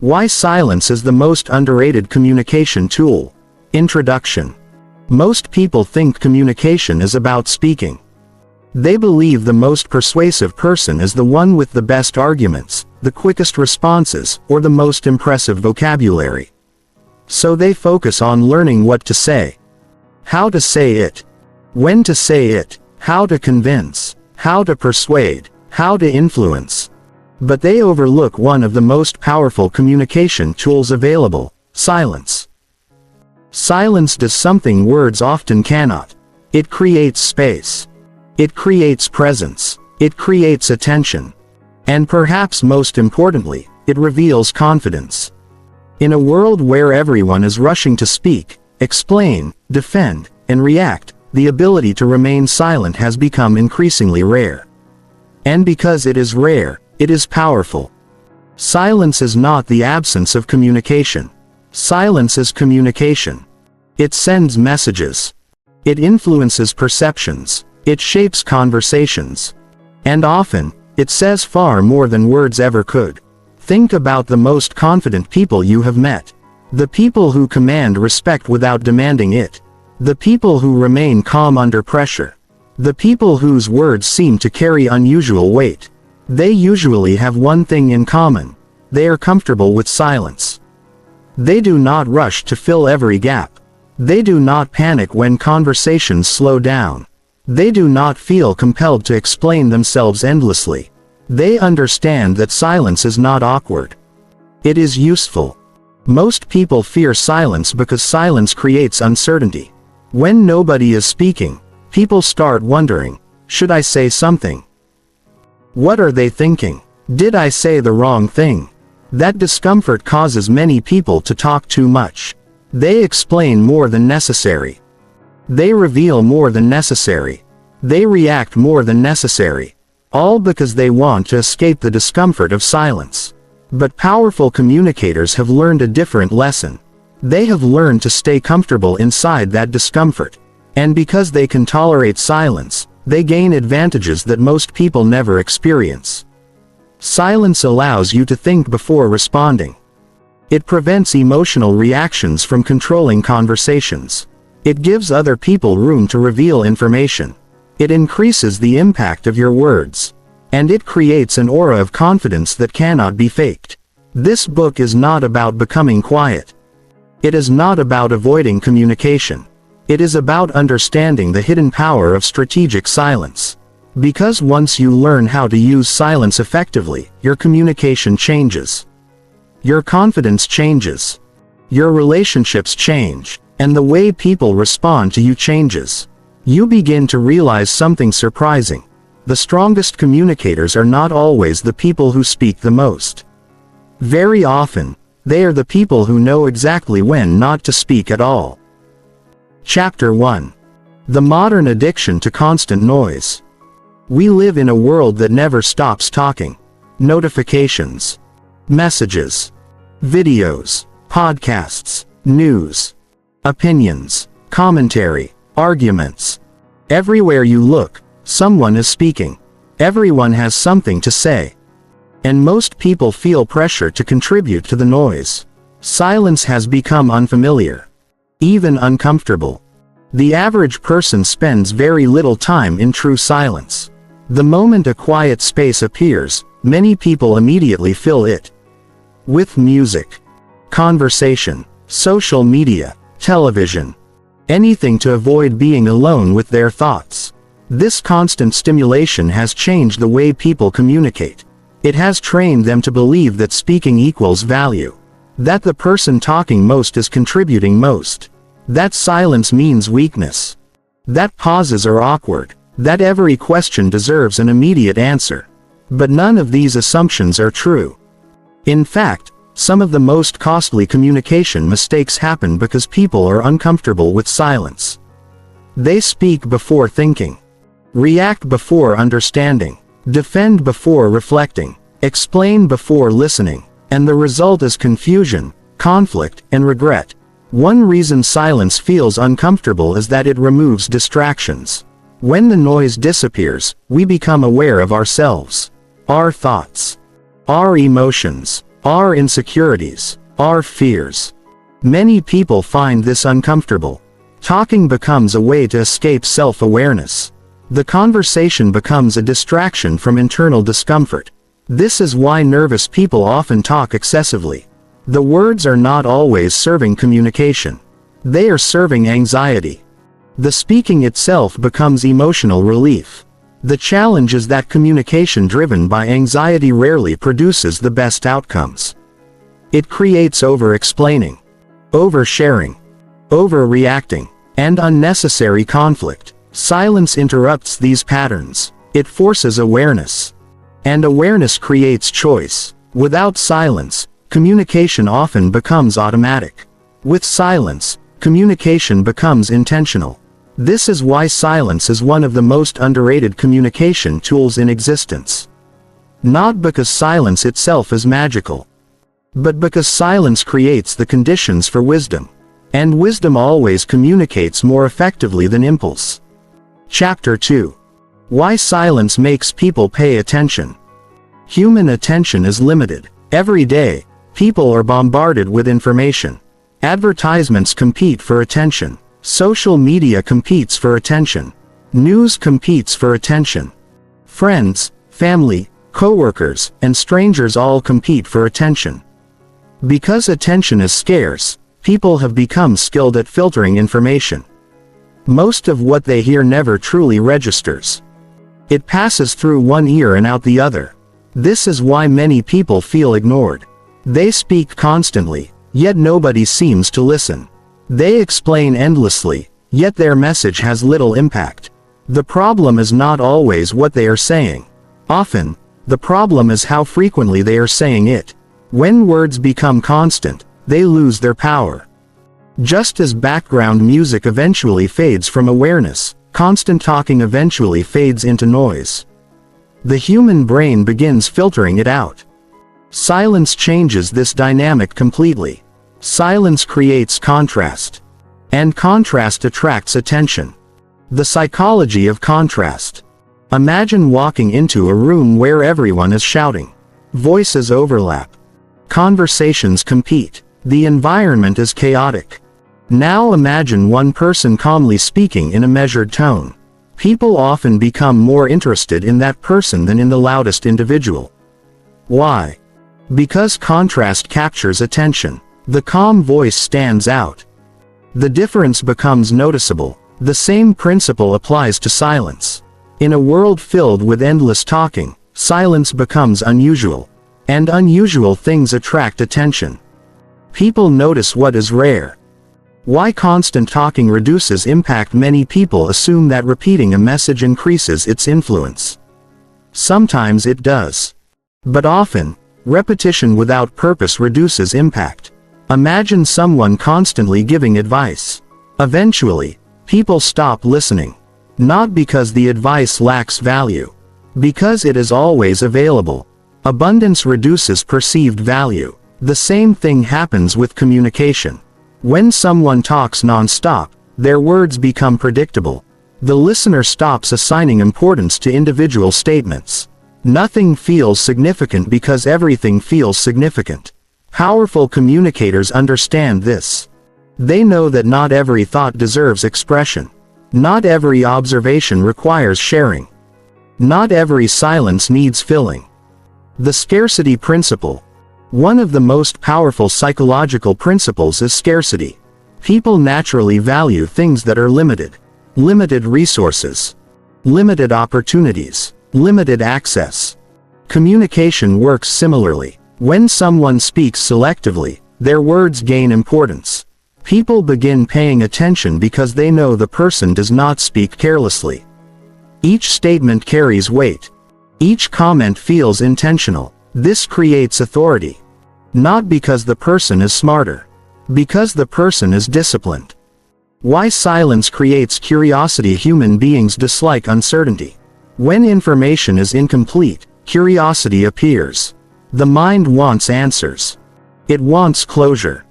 Why silence is the most underrated communication tool. Introduction. Most people think communication is about speaking. They believe the most persuasive person is the one with the best arguments, the quickest responses, or the most impressive vocabulary. So they focus on learning what to say, how to say it, when to say it, how to convince, how to persuade, how to influence. But they overlook one of the most powerful communication tools available: silence. Silence does something words often cannot. It creates space. It creates presence. It creates attention. And perhaps most importantly, it reveals confidence. In a world where everyone is rushing to speak, explain, defend, and react, the ability to remain silent has become increasingly rare. And because it is rare, it is powerful. Silence is not the absence of communication. Silence is communication. It sends messages. It influences perceptions. It shapes conversations. And often, it says far more than words ever could. Think about the most confident people you have met. The people who command respect without demanding it. The people who remain calm under pressure. The people whose words seem to carry unusual weight. They usually have one thing in common: they are comfortable with silence. They do not rush to fill every gap. They do not panic when conversations slow down. They do not feel compelled to explain themselves endlessly. They understand that silence is not awkward. It is useful. Most people fear silence because silence creates uncertainty. When nobody is speaking, people start wondering, should I say something? What are they thinking? Did I say the wrong thing? That discomfort causes many people to talk too much. They explain more than necessary. They reveal more than necessary. They react more than necessary. All because they want to escape the discomfort of silence. But powerful communicators have learned a different lesson. They have learned to stay comfortable inside that discomfort. And because they can tolerate silence, they gain advantages that most people never experience. Silence allows you to think before responding. It prevents emotional reactions from controlling conversations. It gives other people room to reveal information. It increases the impact of your words. And it creates an aura of confidence that cannot be faked. This book is not about becoming quiet. It is not about avoiding communication. It is about understanding the hidden power of strategic silence. Because once you learn how to use silence effectively, your communication changes. Your confidence changes. Your relationships change. And the way people respond to you changes. You begin to realize something surprising. The strongest communicators are not always the people who speak the most. Very often, they are the people who know exactly when not to speak at all. Chapter 1. The modern addiction to constant noise. We live in a world that never stops talking. Notifications, messages, videos, podcasts, news, opinions, commentary, arguments. Everywhere you look, someone is speaking. Everyone has something to say. And most people feel pressure to contribute to the noise. Silence has become unfamiliar, even uncomfortable. The average person spends very little time in true silence. The moment a quiet space appears, many people immediately fill it with music, conversation, social media, television, anything to avoid being alone with their thoughts. This constant stimulation has changed the way people communicate. It has trained them to believe that speaking equals value, that the person talking most is contributing most, that silence means weakness, that pauses are awkward, that every question deserves an immediate answer. But none of these assumptions are true. In fact, some of the most costly communication mistakes happen because people are uncomfortable with silence. They speak before thinking, react before understanding, defend before reflecting, explain before listening, and the result is confusion, conflict, and regret. One reason silence feels uncomfortable is that it removes distractions. When the noise disappears, we become aware of ourselves, our thoughts, our emotions, our insecurities, our fears. Many people find this uncomfortable. Talking becomes a way to escape self-awareness. The conversation becomes a distraction from internal discomfort. This is why nervous people often talk excessively. The words are not always serving communication. They are serving anxiety. The speaking itself becomes emotional relief. The challenge is that communication driven by anxiety rarely produces the best outcomes. It creates over-explaining, oversharing, overreacting, and unnecessary conflict. Silence interrupts these patterns. It forces awareness. And awareness creates choice. Without silence, communication often becomes automatic. With silence, communication becomes intentional. This is why silence is one of the most underrated communication tools in existence. Not because silence itself is magical, but because silence creates the conditions for wisdom. And wisdom always communicates more effectively than impulse. Chapter 2. Why silence makes people pay attention. Human attention is limited. Every day, people are bombarded with information. Advertisements compete for attention. Social media competes for attention. News competes for attention. Friends, family, coworkers, and strangers all compete for attention. Because attention is scarce, people have become skilled at filtering information. Most of what they hear never truly registers. It passes through one ear and out the other. This is why many people feel ignored. They speak constantly, yet nobody seems to listen. They explain endlessly, yet their message has little impact. The problem is not always what they are saying. Often, the problem is how frequently they are saying it. When words become constant, they lose their power. Just as background music eventually fades from awareness, constant talking eventually fades into noise. The human brain begins filtering it out. Silence changes this dynamic completely. Silence creates contrast. And contrast attracts attention. The psychology of contrast. Imagine walking into a room where everyone is shouting. Voices overlap. Conversations compete. The environment is chaotic. Now imagine one person calmly speaking in a measured tone. People often become more interested in that person than in the loudest individual. Why? Because contrast captures attention. The calm voice stands out. The difference becomes noticeable. The same principle applies to silence. In a world filled with endless talking, silence becomes unusual. And unusual things attract attention. People notice what is rare. Why constant talking reduces impact? Many people assume that repeating a message increases its influence. Sometimes it does. But often, repetition without purpose reduces impact. Imagine someone constantly giving advice. Eventually, people stop listening. Not because the advice lacks value. Because it is always available. Abundance reduces perceived value. The same thing happens with communication. When someone talks non-stop, their words become predictable. The listener stops assigning importance to individual statements. Nothing feels significant because everything feels significant. Powerful communicators understand this. They know that not every thought deserves expression. Not every observation requires sharing. Not every silence needs filling. The scarcity principle. One of the most powerful psychological principles is scarcity. People naturally value things that are limited. Limited resources. Limited opportunities. Limited access. Communication works similarly. When someone speaks selectively, their words gain importance. People begin paying attention because they know the person does not speak carelessly. Each statement carries weight. Each comment feels intentional. This creates authority. Not because the person is smarter. Because the person is disciplined. Why silence creates curiosity? Human beings dislike uncertainty. When information is incomplete, curiosity appears. The mind wants answers. It wants closure.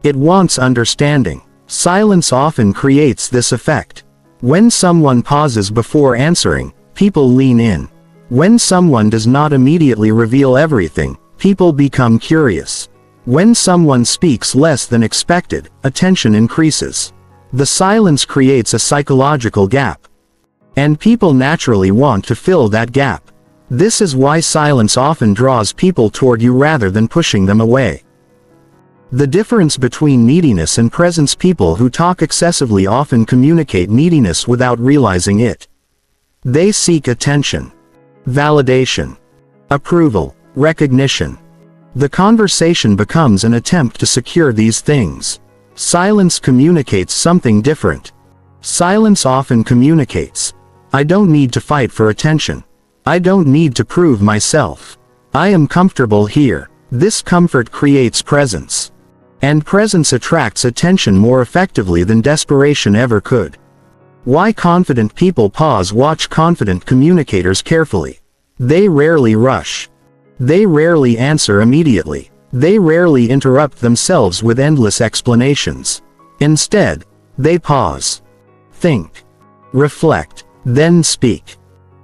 It wants understanding. Silence often creates this effect. When someone pauses before answering, people lean in. When someone does not immediately reveal everything, People become curious. When someone speaks less than expected, attention increases. The silence creates a psychological gap. And people naturally want to fill that gap. This is why silence often draws people toward you rather than pushing them away. The difference between neediness and presence: people who talk excessively often communicate neediness without realizing it. They seek attention, validation, approval, recognition. The conversation becomes an attempt to secure these things. Silence communicates something different. Silence often communicates, "I don't need to fight for attention. I don't need to prove myself. I am comfortable here." This comfort creates presence. And presence attracts attention more effectively than desperation ever could. Why confident people pause? Watch confident communicators carefully. They rarely rush. They rarely answer immediately. They rarely interrupt themselves with endless explanations. Instead, they pause, think, reflect, then speak.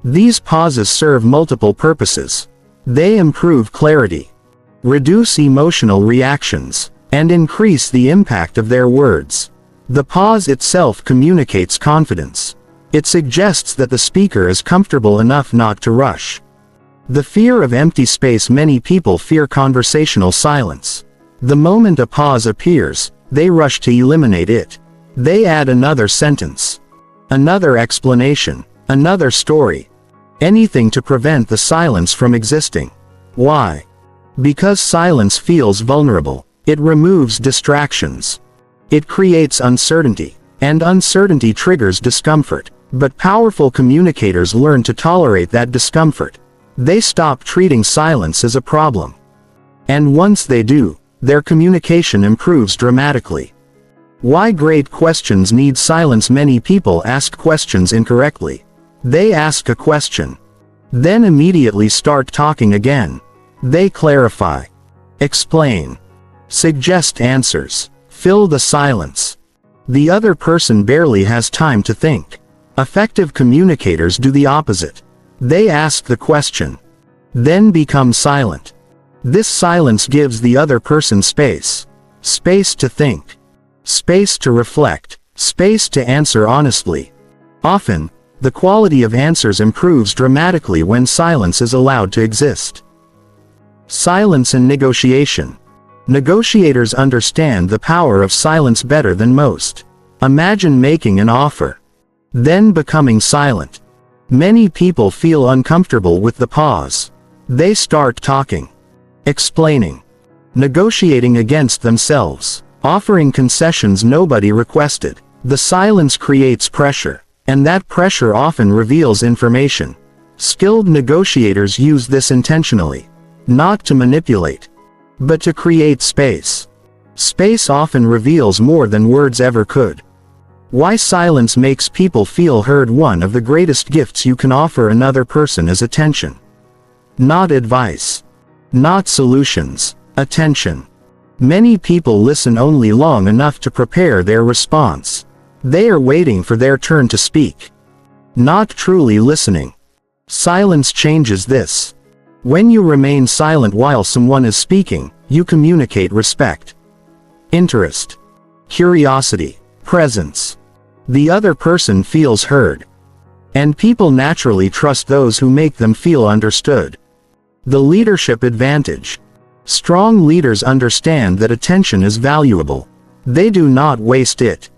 These pauses serve multiple purposes. They improve clarity, reduce emotional reactions, and increase the impact of their words. The pause itself communicates confidence. It suggests that the speaker is comfortable enough not to rush. The fear of empty space: many people fear conversational silence. The moment a pause appears, they rush to eliminate it. They add another sentence, another explanation, another story, anything to prevent the silence from existing. Why? Because silence feels vulnerable. It removes distractions. It creates uncertainty, and uncertainty triggers discomfort. But powerful communicators learn to tolerate that discomfort. They stop treating silence as a problem. And once they do, their communication improves dramatically. Why great questions need silence? Many people ask questions incorrectly. They ask a question, then immediately start talking again. They clarify, explain, suggest answers, fill the silence. The other person barely has time to think. Effective communicators do the opposite. They ask the question, then become silent. This silence gives the other person space. Space to think. Space to reflect. Space to answer honestly. Often, the quality of answers improves dramatically when silence is allowed to exist. Silence and negotiation. Negotiators understand the power of silence better than most. Imagine making an offer, then becoming silent. Many people feel uncomfortable with the pause. They start talking, explaining, negotiating against themselves, offering concessions nobody requested. The silence creates pressure, and that pressure often reveals information. Skilled negotiators use this intentionally, not to manipulate, but to create space. Space often reveals more than words ever could. Why silence makes people feel heard? One of the greatest gifts you can offer another person is attention. Not advice. Not solutions. Attention. Many people listen only long enough to prepare their response. They are waiting for their turn to speak, not truly listening. Silence changes this. When you remain silent while someone is speaking, you communicate respect, interest, curiosity, presence. The other person feels heard. And people naturally trust those who make them feel understood. The leadership advantage. Strong leaders understand that attention is valuable. They do not waste it.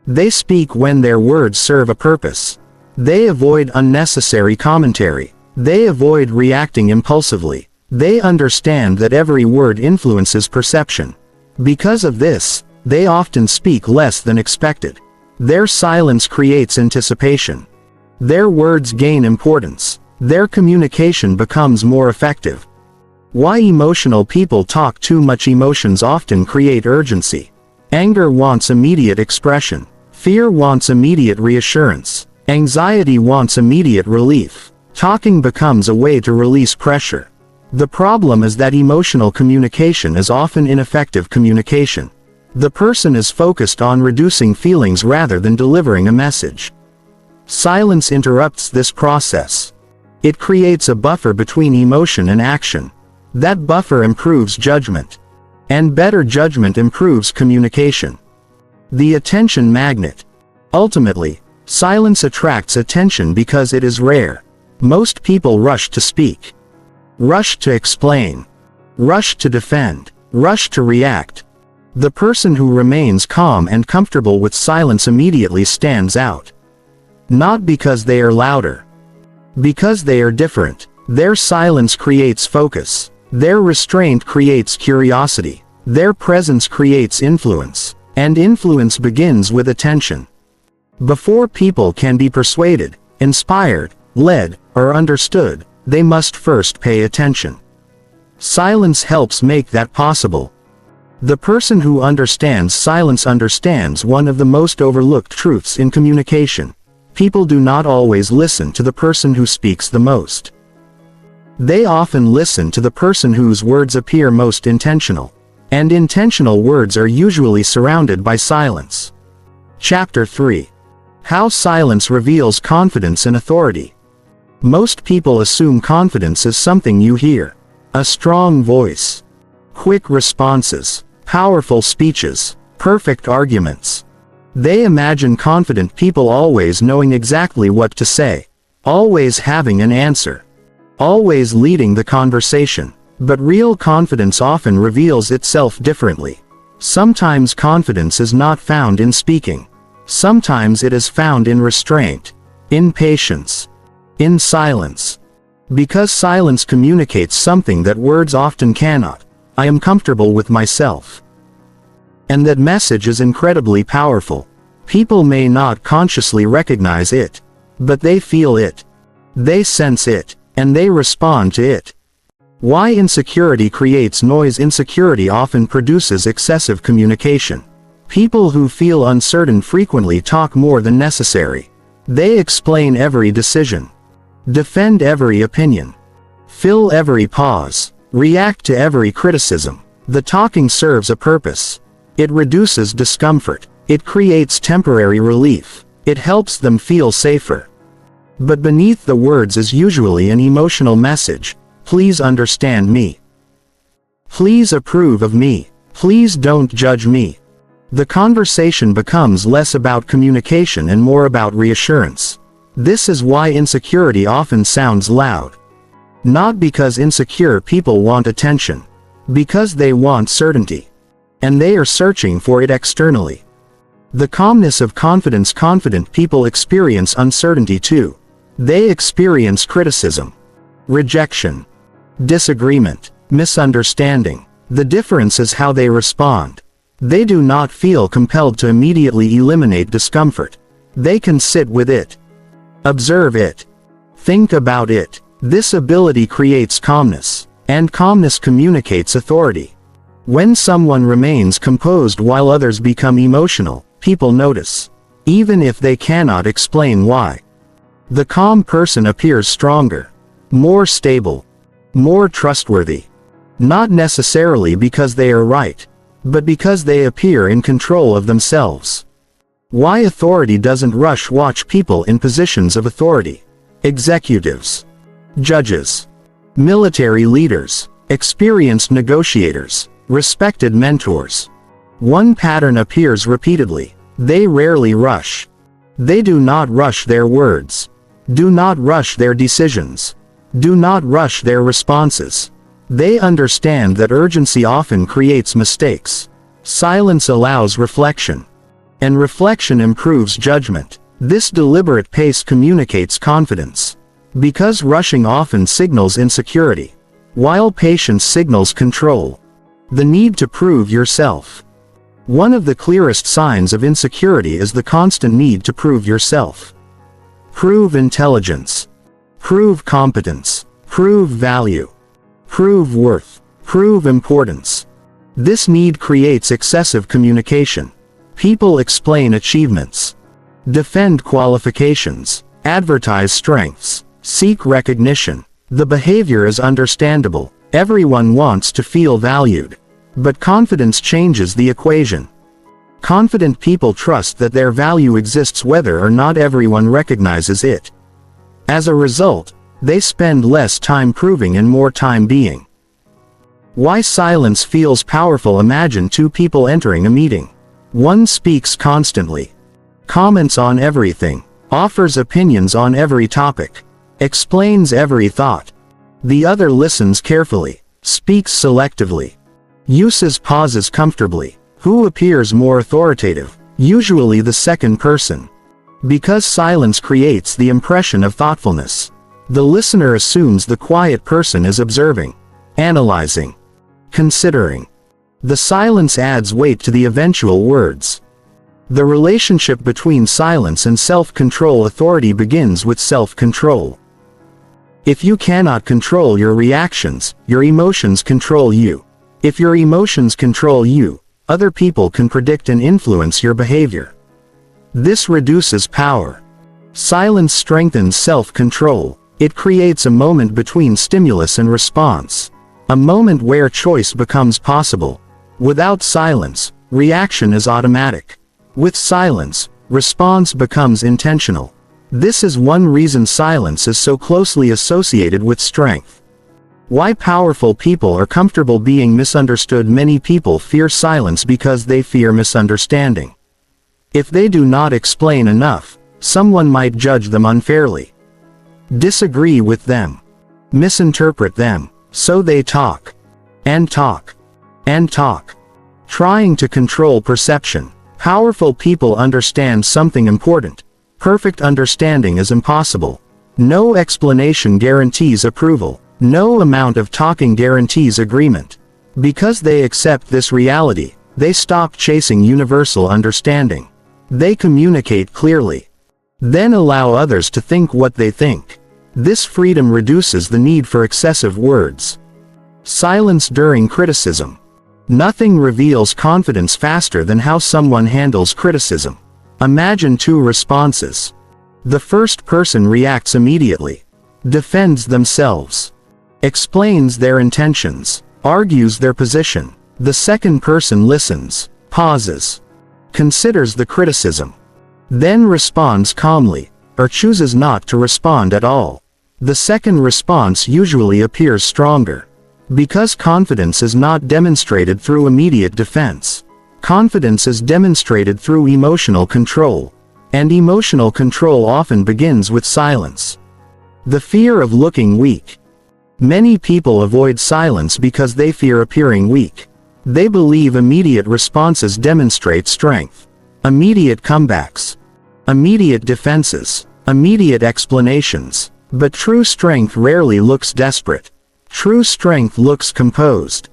They speak when their words serve a purpose. They avoid unnecessary commentary. They avoid reacting impulsively. They understand that every word influences perception. Because of this, they often speak less than expected. Their silence creates anticipation. Their words gain importance. Their communication becomes more effective. Why emotional people talk too much? Emotions often create urgency. Anger wants immediate expression. Fear wants immediate reassurance. Anxiety wants immediate relief. Talking becomes a way to release pressure. The problem is that emotional communication is often ineffective communication. The person is focused on reducing feelings rather than delivering a message. Silence interrupts this process. It creates a buffer between emotion and action. That buffer improves judgment. And better judgment improves communication. The attention magnet. Ultimately, silence attracts attention because it is rare. Most people rush to speak. Rush to explain. Rush to defend. Rush to react. The person who remains calm and comfortable with silence immediately stands out. Not because they are louder. Because they are different. Their silence creates focus. Their restraint creates curiosity. Their presence creates influence. And influence begins with attention. Before people can be persuaded, inspired, led, or understood, they must first pay attention. Silence helps make that possible. The person who understands silence understands one of the most overlooked truths in communication. People do not always listen to the person who speaks the most. They often listen to the person whose words appear most intentional. And intentional words are usually surrounded by silence. Chapter 3. How silence reveals confidence and authority. Most people assume confidence is something you hear. A strong voice. Quick responses. Powerful speeches. Perfect arguments. They imagine confident people always knowing exactly what to say. Always having an answer. Always leading the conversation. But real confidence often reveals itself differently. Sometimes confidence is not found in speaking. Sometimes it is found in restraint, in patience, in silence. Because silence communicates something that words often cannot. I am comfortable with myself. And that message is incredibly powerful. People may not consciously recognize it, but they feel it. They sense it, and they respond to it. Why insecurity creates noise. Insecurity often produces excessive communication. People who feel uncertain frequently talk more than necessary. They explain every decision. Defend every opinion. Fill every pause. React to every criticism. The talking serves a purpose. It reduces discomfort. It creates temporary relief. It helps them feel safer. But beneath the words is usually an emotional message. Please understand me. Please approve of me. Please don't judge me. The conversation becomes less about communication and more about reassurance. This is why insecurity often sounds loud. Not because insecure people want attention. Because they want certainty. And they are searching for it externally. The calmness of confidence. Confident people experience uncertainty too. They experience criticism, rejection, disagreement, misunderstanding. The difference is how they respond. They do not feel compelled to immediately eliminate discomfort. They can sit with it. Observe it. Think about it. This ability creates calmness. And calmness communicates authority. When someone remains composed while others become emotional, people notice. Even if they cannot explain why. The calm person appears stronger. More stable. More trustworthy. Not necessarily because they are right, but because they appear in control of themselves. Why authority doesn't rush. Watch people in positions of authority. Executives. Judges. Military leaders. Experienced negotiators. Respected mentors. One pattern appears repeatedly. They rarely rush. They do not rush their words. Do not rush their decisions. Do not rush their responses. They understand that urgency often creates mistakes. Silence allows reflection. And reflection improves judgment. This deliberate pace communicates confidence. Because rushing often signals insecurity, while patience signals control. The need to prove yourself. One of the clearest signs of insecurity is the constant need to prove yourself. Prove intelligence. Prove competence. Prove value. Prove worth. Prove importance. This need creates excessive communication. People explain achievements. Defend qualifications. Advertise strengths. Seek recognition. The behavior is understandable. Everyone wants to feel valued. But confidence changes the equation. Confident people trust that their value exists whether or not everyone recognizes it. As a result, they spend less time proving and more time being. Why silence feels powerful. Imagine two people entering a meeting. One speaks constantly, comments on everything, offers opinions on every topic, explains every thought. The other listens carefully, speaks selectively, uses pauses comfortably. Who appears more authoritative? Usually the second person. Because silence creates the impression of thoughtfulness. The listener assumes the quiet person is observing, analyzing, considering. The silence adds weight to the eventual words. The relationship between silence and self-control. Authority begins with self-control. If you cannot control your reactions, your emotions control you. If your emotions control you, other people can predict and influence your behavior. This reduces power. Silence strengthens self-control. It creates a moment between stimulus and response. A moment where choice becomes possible. Without silence, reaction is automatic. With silence, response becomes intentional. This is one reason silence is so closely associated with strength. Why powerful people are comfortable being misunderstood. Many people fear silence because they fear misunderstanding. If they do not explain enough, someone might judge them unfairly, disagree with them, misinterpret them, so they talk, and talk, and talk, trying to control perception. Powerful people understand something important. Perfect understanding is impossible. No explanation guarantees approval. No amount of talking guarantees agreement. Because they accept this reality, they stop chasing universal understanding. They communicate clearly, then allow others to think what they think. This freedom reduces the need for excessive words. Silence during criticism. Nothing reveals confidence faster than how someone handles criticism. Imagine two responses. The first person reacts immediately, defends themselves, explains their intentions, argues their position. The second person listens, pauses, considers the criticism, then responds calmly, or chooses not to respond at all. The second response usually appears stronger. Because confidence is not demonstrated through immediate defense. Confidence is demonstrated through emotional control. And emotional control often begins with silence. The fear of looking weak. Many people avoid silence because they fear appearing weak. They believe immediate responses demonstrate strength. Immediate comebacks. Immediate defenses. Immediate explanations. But true strength rarely looks desperate. True strength looks composed.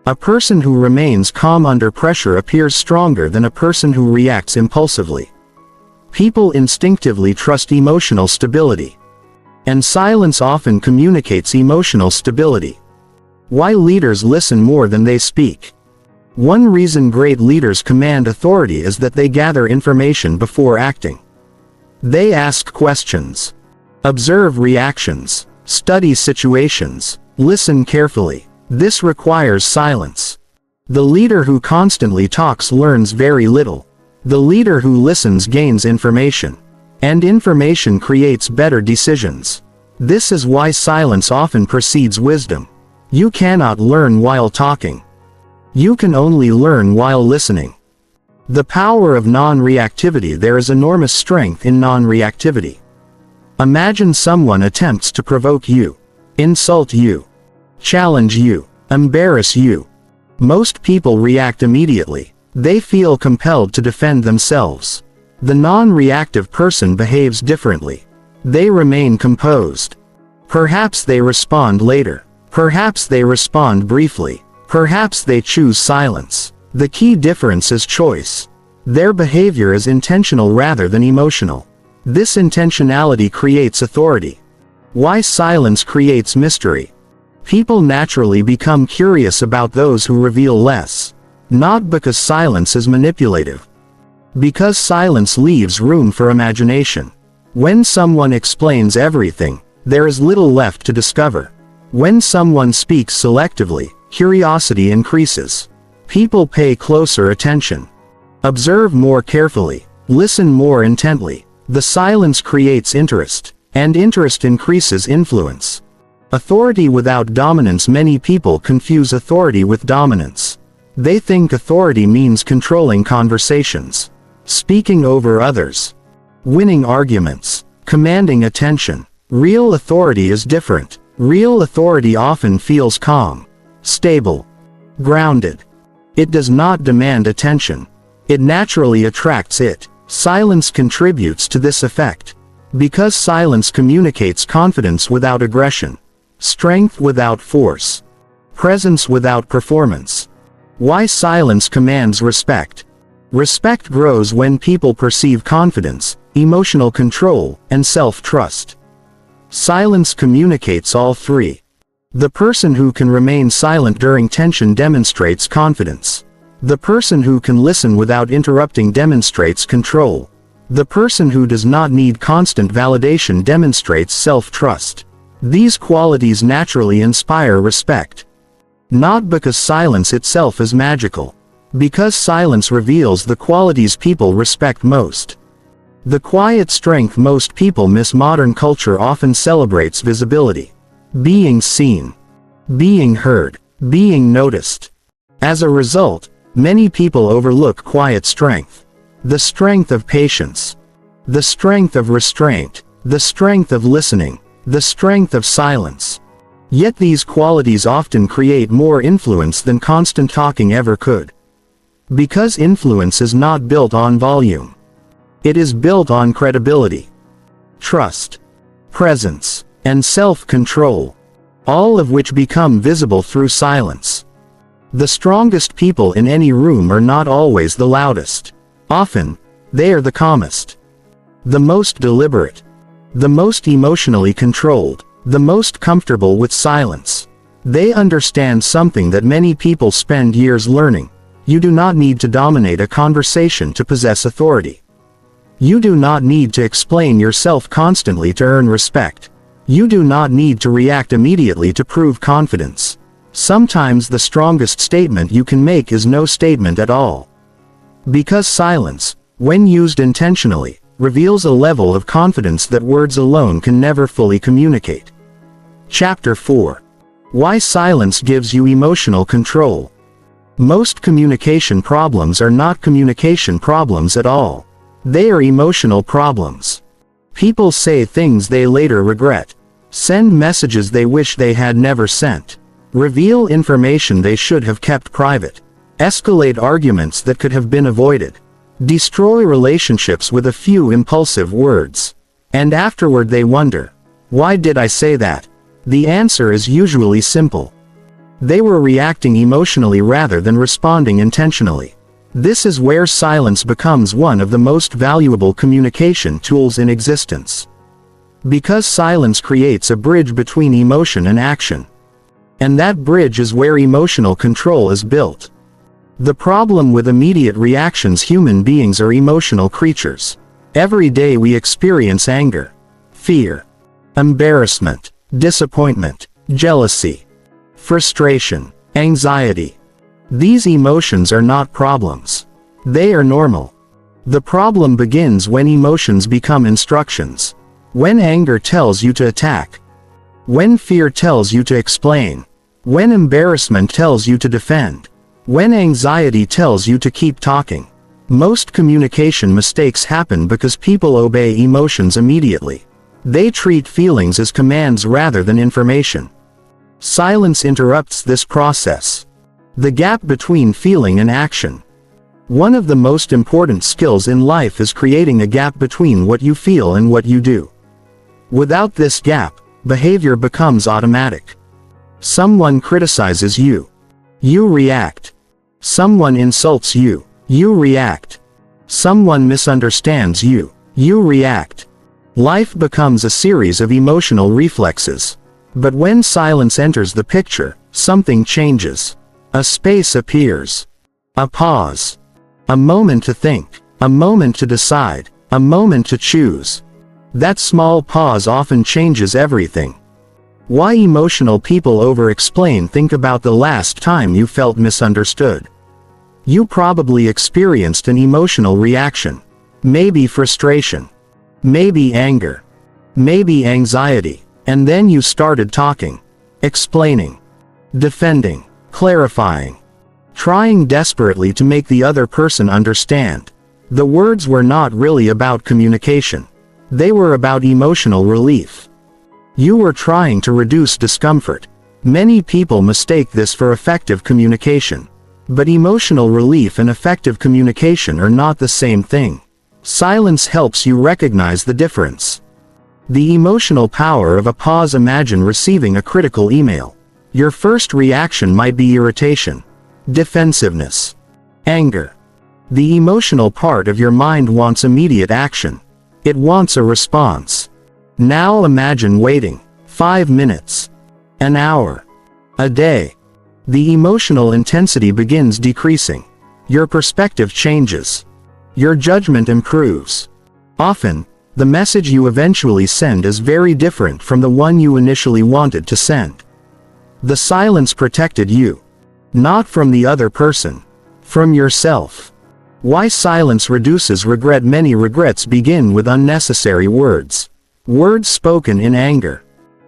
A person who remains calm under pressure appears stronger than a person who reacts impulsively. People instinctively trust emotional stability. And silence often communicates emotional stability. Why leaders listen more than they speak. One reason great leaders command authority is that they gather information before acting. They ask questions, observe reactions, study situations, listen carefully. This requires silence. The leader who constantly talks learns very little. The leader who listens gains information. And information creates better decisions. This is why silence often precedes wisdom. You cannot learn while talking. You can only learn while listening. The power of non-reactivity. There is enormous strength in non-reactivity. Imagine someone attempts to provoke you, insult you, challenge you, embarrass you. Most people react immediately. They feel compelled to defend themselves. The non-reactive person behaves differently. They remain composed. Perhaps they respond later. Perhaps they respond briefly. Perhaps they choose silence. The key difference is choice. Their behavior is intentional rather than emotional. This intentionality creates authority. Why silence creates mystery. People naturally become curious about those who reveal less. Not because silence is manipulative. Because silence leaves room for imagination. When someone explains everything, there is little left to discover. When someone speaks selectively, curiosity increases. People pay closer attention, observe more carefully, listen more intently. The silence creates interest, and interest increases influence. Authority without dominance. Many people confuse authority with dominance. They think authority means controlling conversations, speaking over others, winning arguments, commanding attention. Real authority is different. Real authority often feels calm, stable, grounded. It does not demand attention. It naturally attracts it. Silence contributes to this effect. Because silence communicates confidence without aggression, strength without force, presence without performance. Why silence commands respect. Respect grows when people perceive confidence, emotional control, and self-trust. Silence communicates all three. The person who can remain silent during tension demonstrates confidence. The person who can listen without interrupting demonstrates control. The person who does not need constant validation demonstrates self-trust. These qualities naturally inspire respect. Not because silence itself is magical. Because silence reveals the qualities people respect most. The quiet strength most people miss. Modern culture often celebrates visibility. Being seen. Being heard. Being noticed. As a result, many people overlook quiet strength. The strength of patience. The strength of restraint. The strength of listening. The strength of silence. Yet these qualities often create more influence than constant talking ever could. Because influence is not built on volume. It is built on credibility, trust, presence, and self-control, all of which become visible through silence. The strongest people in any room are not always the loudest. Often, they are the calmest, the most deliberate, the most emotionally controlled, the most comfortable with silence. They understand something that many people spend years learning. You do not need to dominate a conversation to possess authority. You do not need to explain yourself constantly to earn respect. You do not need to react immediately to prove confidence. Sometimes the strongest statement you can make is no statement at all. Because silence, when used intentionally, reveals a level of confidence that words alone can never fully communicate. Chapter 4. Why silence gives you emotional control. Most communication problems are not communication problems at all. They are emotional problems. People say things they later regret, send messages they wish they had never sent, reveal information they should have kept private, escalate arguments that could have been avoided, destroy relationships with a few impulsive words. And afterward they wonder, why did I say that? The answer is usually simple. They were reacting emotionally rather than responding intentionally. This is where silence becomes one of the most valuable communication tools in existence. Because silence creates a bridge between emotion and action. And that bridge is where emotional control is built. The problem with immediate reactions. Human beings are emotional creatures. Every day we experience anger, fear, embarrassment, disappointment, jealousy, frustration, anxiety. These emotions are not problems. They are normal. The problem begins when emotions become instructions. When anger tells you to attack. When fear tells you to explain. When embarrassment tells you to defend. When anxiety tells you to keep talking. Most communication mistakes happen because people obey emotions immediately. They treat feelings as commands rather than information. Silence interrupts this process. The gap between feeling and action. One of the most important skills in life is creating a gap between what you feel and what you do. Without this gap, behavior becomes automatic. Someone criticizes you. You react. Someone insults you. You react. Someone misunderstands you. You react. Life becomes a series of emotional reflexes. But when silence enters the picture, something changes. A space appears. A pause. A moment to think. A moment to decide. A moment to choose. That small pause often changes everything. Why emotional people over-explain. Think about the last time you felt misunderstood. You probably experienced an emotional reaction. Maybe frustration. Maybe anger. Maybe anxiety. And then you started talking. explaining, defending, clarifying, trying desperately to make the other person understand. The words were not really about communication. They were about emotional relief. You were trying to reduce discomfort. Many people mistake this for effective communication. But emotional relief and effective communication are not the same thing. Silence helps you recognize the difference. The emotional power of a pause. Imagine receiving a critical email. Your first reaction might be irritation, defensiveness, anger. The emotional part of your mind wants immediate action. It wants a response. Now imagine waiting 5 minutes, an hour, a day. The emotional intensity begins decreasing. Your perspective changes. Your judgment improves. Often, the message you eventually send is very different from the one you initially wanted to send. The silence protected you. Not from the other person. From yourself. Why silence reduces regret? Many regrets begin with unnecessary words. Words spoken in anger.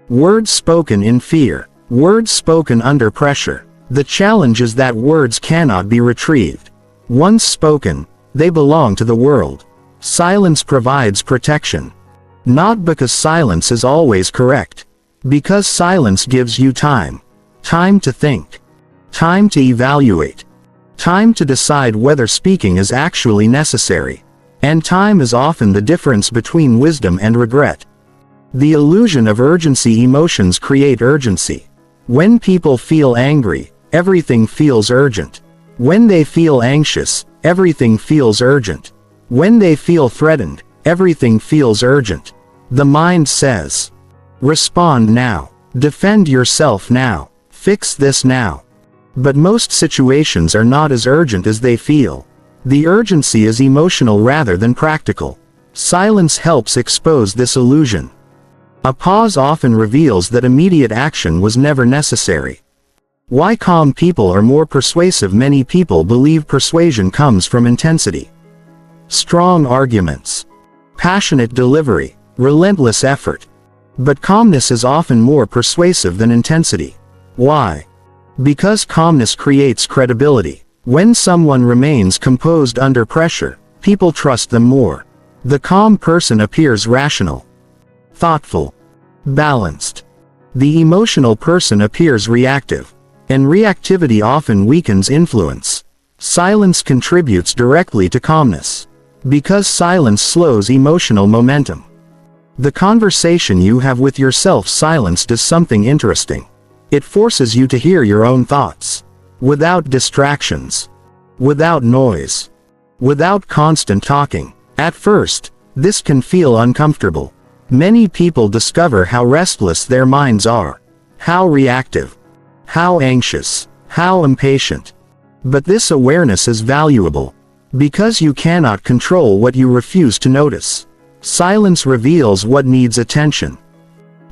Words spoken in fear. Words spoken under pressure. The challenge is that words cannot be retrieved. Once spoken, they belong to the world. Silence provides protection. Not because silence is always correct. Because silence gives you time. Time to think. Time to evaluate. Time to decide whether speaking is actually necessary. And time is often the difference between wisdom and regret. The illusion of urgency. Emotions create urgency. When people feel angry, everything feels urgent. When they feel anxious, everything feels urgent. When they feel threatened, everything feels urgent. The mind says, respond now. Defend yourself now. Fix this now. But most situations are not as urgent as they feel. The urgency is emotional rather than practical. Silence helps expose this illusion. A pause often reveals that immediate action was never necessary. Why calm people are more persuasive? Many people believe persuasion comes from intensity. Strong arguments. Passionate delivery. Relentless effort. But calmness is often more persuasive than intensity. Why? Because calmness creates credibility. When someone remains composed under pressure, people trust them more. The calm person appears rational, thoughtful, balanced. The emotional person appears reactive. And reactivity often weakens influence. Silence contributes directly to calmness. Because silence slows emotional momentum. The conversation you have with yourself. Silence does something interesting. It forces you to hear your own thoughts. Without distractions. Without noise. Without constant talking. At first, this can feel uncomfortable. Many people discover how restless their minds are. How reactive. How anxious, how impatient. But this awareness is valuable. Because you cannot control what you refuse to notice. Silence reveals what needs attention.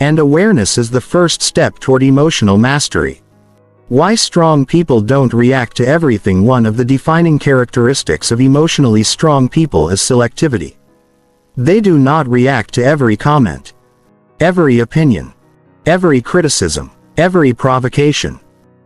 And awareness is the first step toward emotional mastery. Why strong people don't react to everything? One of the defining characteristics of emotionally strong people is selectivity. They do not react to every comment, every opinion, every criticism, every provocation.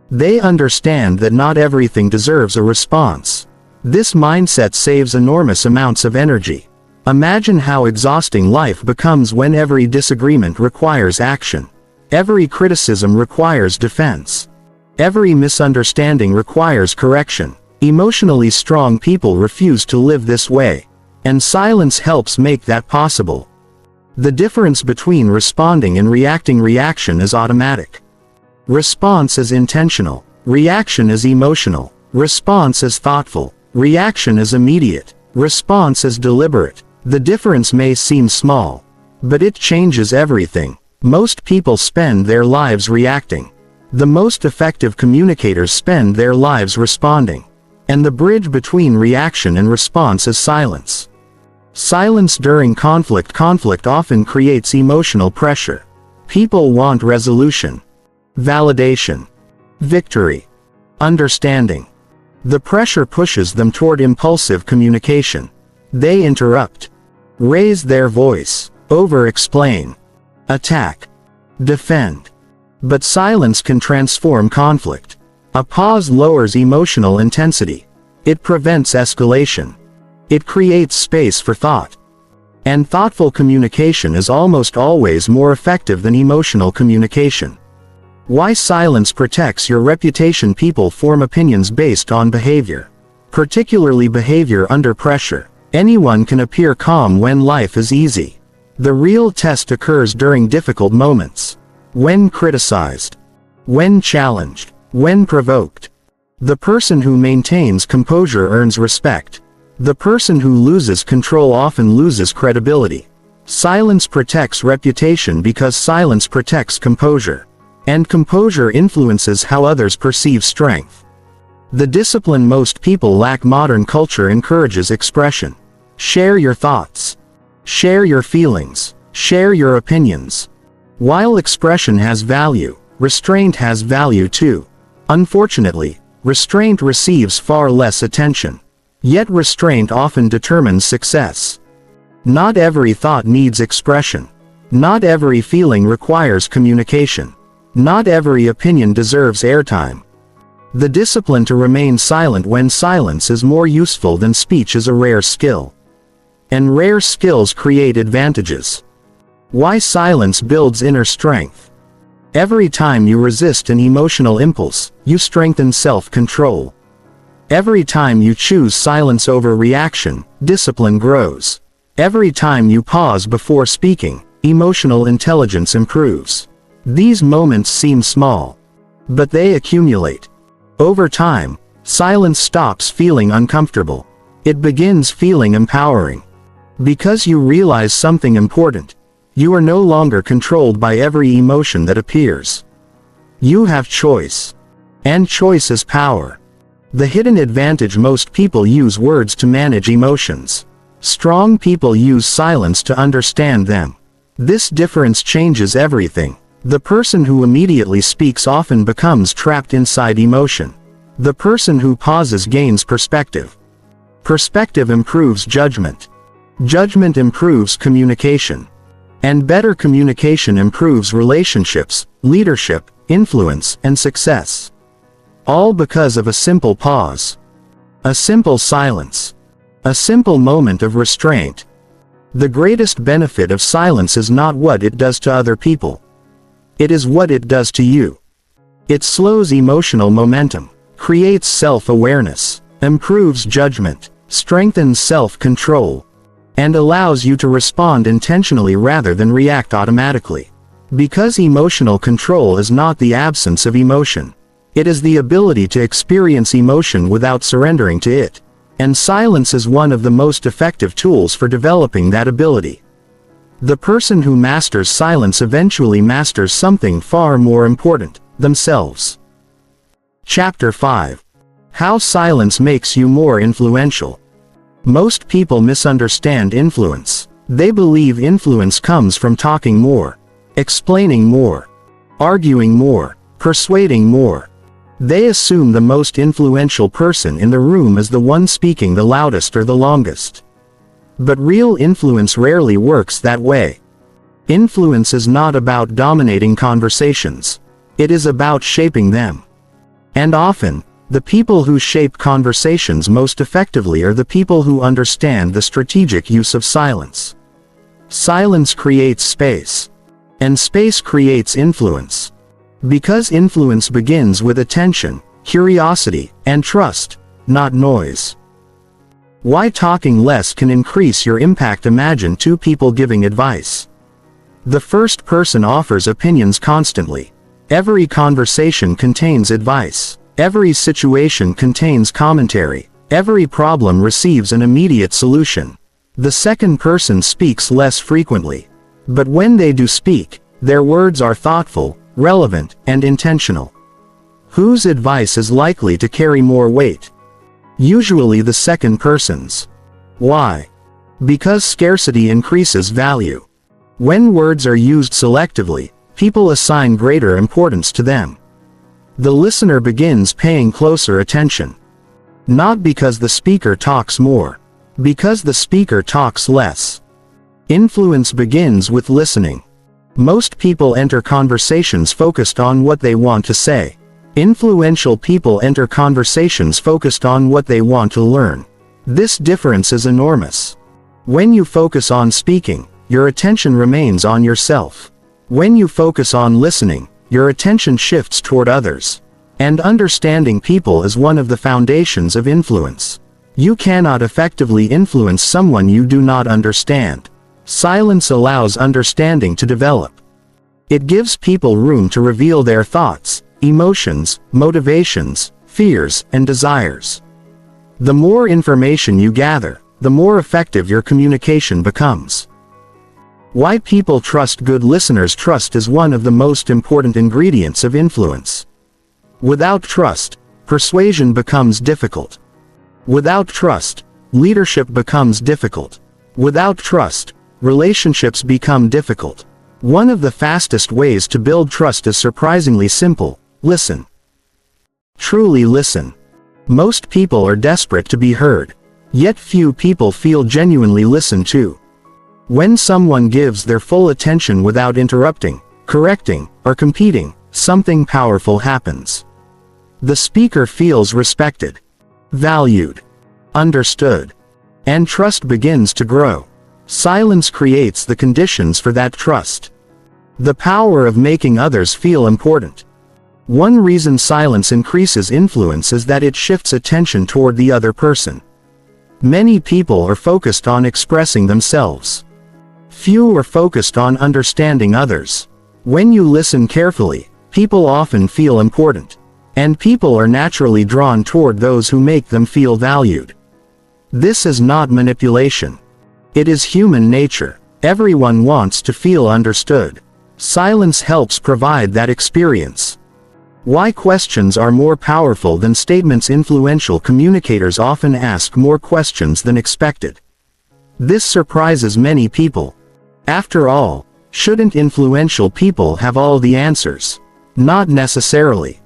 They understand that not everything deserves a response. This mindset saves enormous amounts of energy. Imagine how exhausting life becomes when every disagreement requires action. Every criticism requires defense. Every misunderstanding requires correction. Emotionally strong people refuse to live this way. And silence helps make that possible. The difference between responding and reacting. Reaction is automatic. Response is intentional. Reaction is emotional. Response is thoughtful. Reaction is immediate. Response is deliberate. The difference may seem small, but it changes everything. Most people spend their lives reacting. The most effective communicators spend their lives responding. And the bridge between reaction and response is silence. Silence during conflict. Conflict often creates emotional pressure. People want resolution, validation, victory, understanding. The pressure pushes them toward impulsive communication. They interrupt, raise their voice, over-explain, attack, defend. But silence can transform conflict. A pause lowers emotional intensity. It prevents escalation. It creates space for thought. And thoughtful communication is almost always more effective than emotional communication. Why silence protects your reputation. People form opinions based on behavior. Particularly behavior under pressure. Anyone can appear calm when life is easy. The real test occurs during difficult moments. When criticized. When challenged. When provoked. The person who maintains composure earns respect. The person who loses control often loses credibility. Silence protects reputation because silence protects composure. And composure influences how others perceive strength. The discipline most people lack. Modern culture encourages expression. Share your thoughts. Share your feelings. Share your opinions. While expression has value, restraint has value too. Unfortunately, restraint receives far less attention. Yet restraint often determines success. Not every thought needs expression. Not every feeling requires communication. Not every opinion deserves airtime. The discipline to remain silent when silence is more useful than speech is a rare skill. And rare skills create advantages. Why silence builds inner strength. Every time you resist an emotional impulse, you strengthen self-control. Every time you choose silence over reaction, discipline grows. Every time you pause before speaking, emotional intelligence improves. These moments seem small. But they accumulate. Over time, silence stops feeling uncomfortable. It begins feeling empowering. Because you realize something important. You are no longer controlled by every emotion that appears. You have choice. And choice is power. The hidden advantage. Most people use words to manage emotions. Strong people use silence to understand them. This difference changes everything. The person who immediately speaks often becomes trapped inside emotion. The person who pauses gains perspective. Perspective improves judgment. Judgment improves communication. And better communication improves relationships, leadership, influence, and success. All because of a simple pause. A simple silence. A simple moment of restraint. The greatest benefit of silence is not what it does to other people. It is what it does to you. It slows emotional momentum, creates self-awareness, improves judgment, strengthens self-control, and allows you to respond intentionally rather than react automatically. Because emotional control is not the absence of emotion. It is the ability to experience emotion without surrendering to it. And silence is one of the most effective tools for developing that ability. The person who masters silence eventually masters something far more important, themselves. Chapter 5. How silence makes you more influential. Most people misunderstand influence. They believe influence comes from talking more, explaining more, arguing more, persuading more. They assume the most influential person in the room is the one speaking the loudest or the longest. But real influence rarely works that way. Influence is not about dominating conversations. It is about shaping them. And often, the people who shape conversations most effectively are the people who understand the strategic use of silence. Silence creates space. And space creates influence. Because influence begins with attention, curiosity, and trust, not noise. Why talking less can increase your impact. Imagine two people giving advice. The first person offers opinions constantly. Every conversation contains advice. Every situation contains commentary. Every problem receives an immediate solution. The second person speaks less frequently. But when they do speak, their words are thoughtful, relevant, and intentional. Whose advice is likely to carry more weight? Usually the second person's. Why? Because scarcity increases value. When words are used selectively, people assign greater importance to them. The listener begins paying closer attention. Not because the speaker talks more. Because the speaker talks less. Influence begins with listening. Most people enter conversations focused on what they want to say. Influential people enter conversations focused on what they want to learn. This difference is enormous. When you focus on speaking, your attention remains on yourself. When you focus on listening, your attention shifts toward others. And understanding people is one of the foundations of influence. You cannot effectively influence someone you do not understand. Silence allows understanding to develop. It gives people room to reveal their thoughts, emotions, motivations, fears, and desires. The more information you gather, the more effective your communication becomes. Why people trust good listeners. Trust is one of the most important ingredients of influence. Without trust, persuasion becomes difficult. Without trust, leadership becomes difficult. Without trust, relationships become difficult. One of the fastest ways to build trust is surprisingly simple: listen. Truly listen. Most people are desperate to be heard. Yet few people feel genuinely listened to. When someone gives their full attention without interrupting, correcting, or competing, something powerful happens. The speaker feels respected, valued, understood, and trust begins to grow. Silence creates the conditions for that trust. The power of making others feel important. One reason silence increases influence is that it shifts attention toward the other person. Many people are focused on expressing themselves. Few are focused on understanding others. When you listen carefully, people often feel important. And people are naturally drawn toward those who make them feel valued. This is not manipulation. It is human nature. Everyone wants to feel understood. Silence helps provide that experience. Why questions are more powerful than statements. Influential communicators often ask more questions than expected. This surprises many people. After all, shouldn't influential people have all the answers? Not necessarily.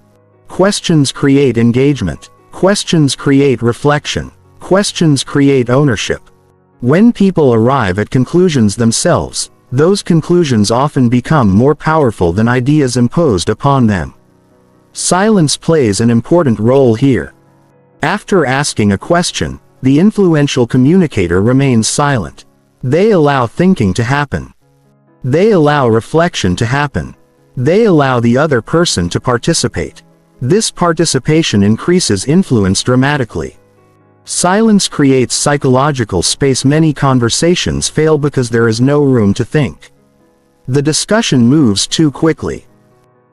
Questions create engagement. Questions create reflection. Questions create ownership. When people arrive at conclusions themselves, those conclusions often become more powerful than ideas imposed upon them. Silence plays an important role here. After asking a question, the influential communicator remains silent. They allow thinking to happen. They allow reflection to happen. They allow the other person to participate. This participation increases influence dramatically. Silence creates psychological space. Many conversations fail because there is no room to think. The discussion moves too quickly.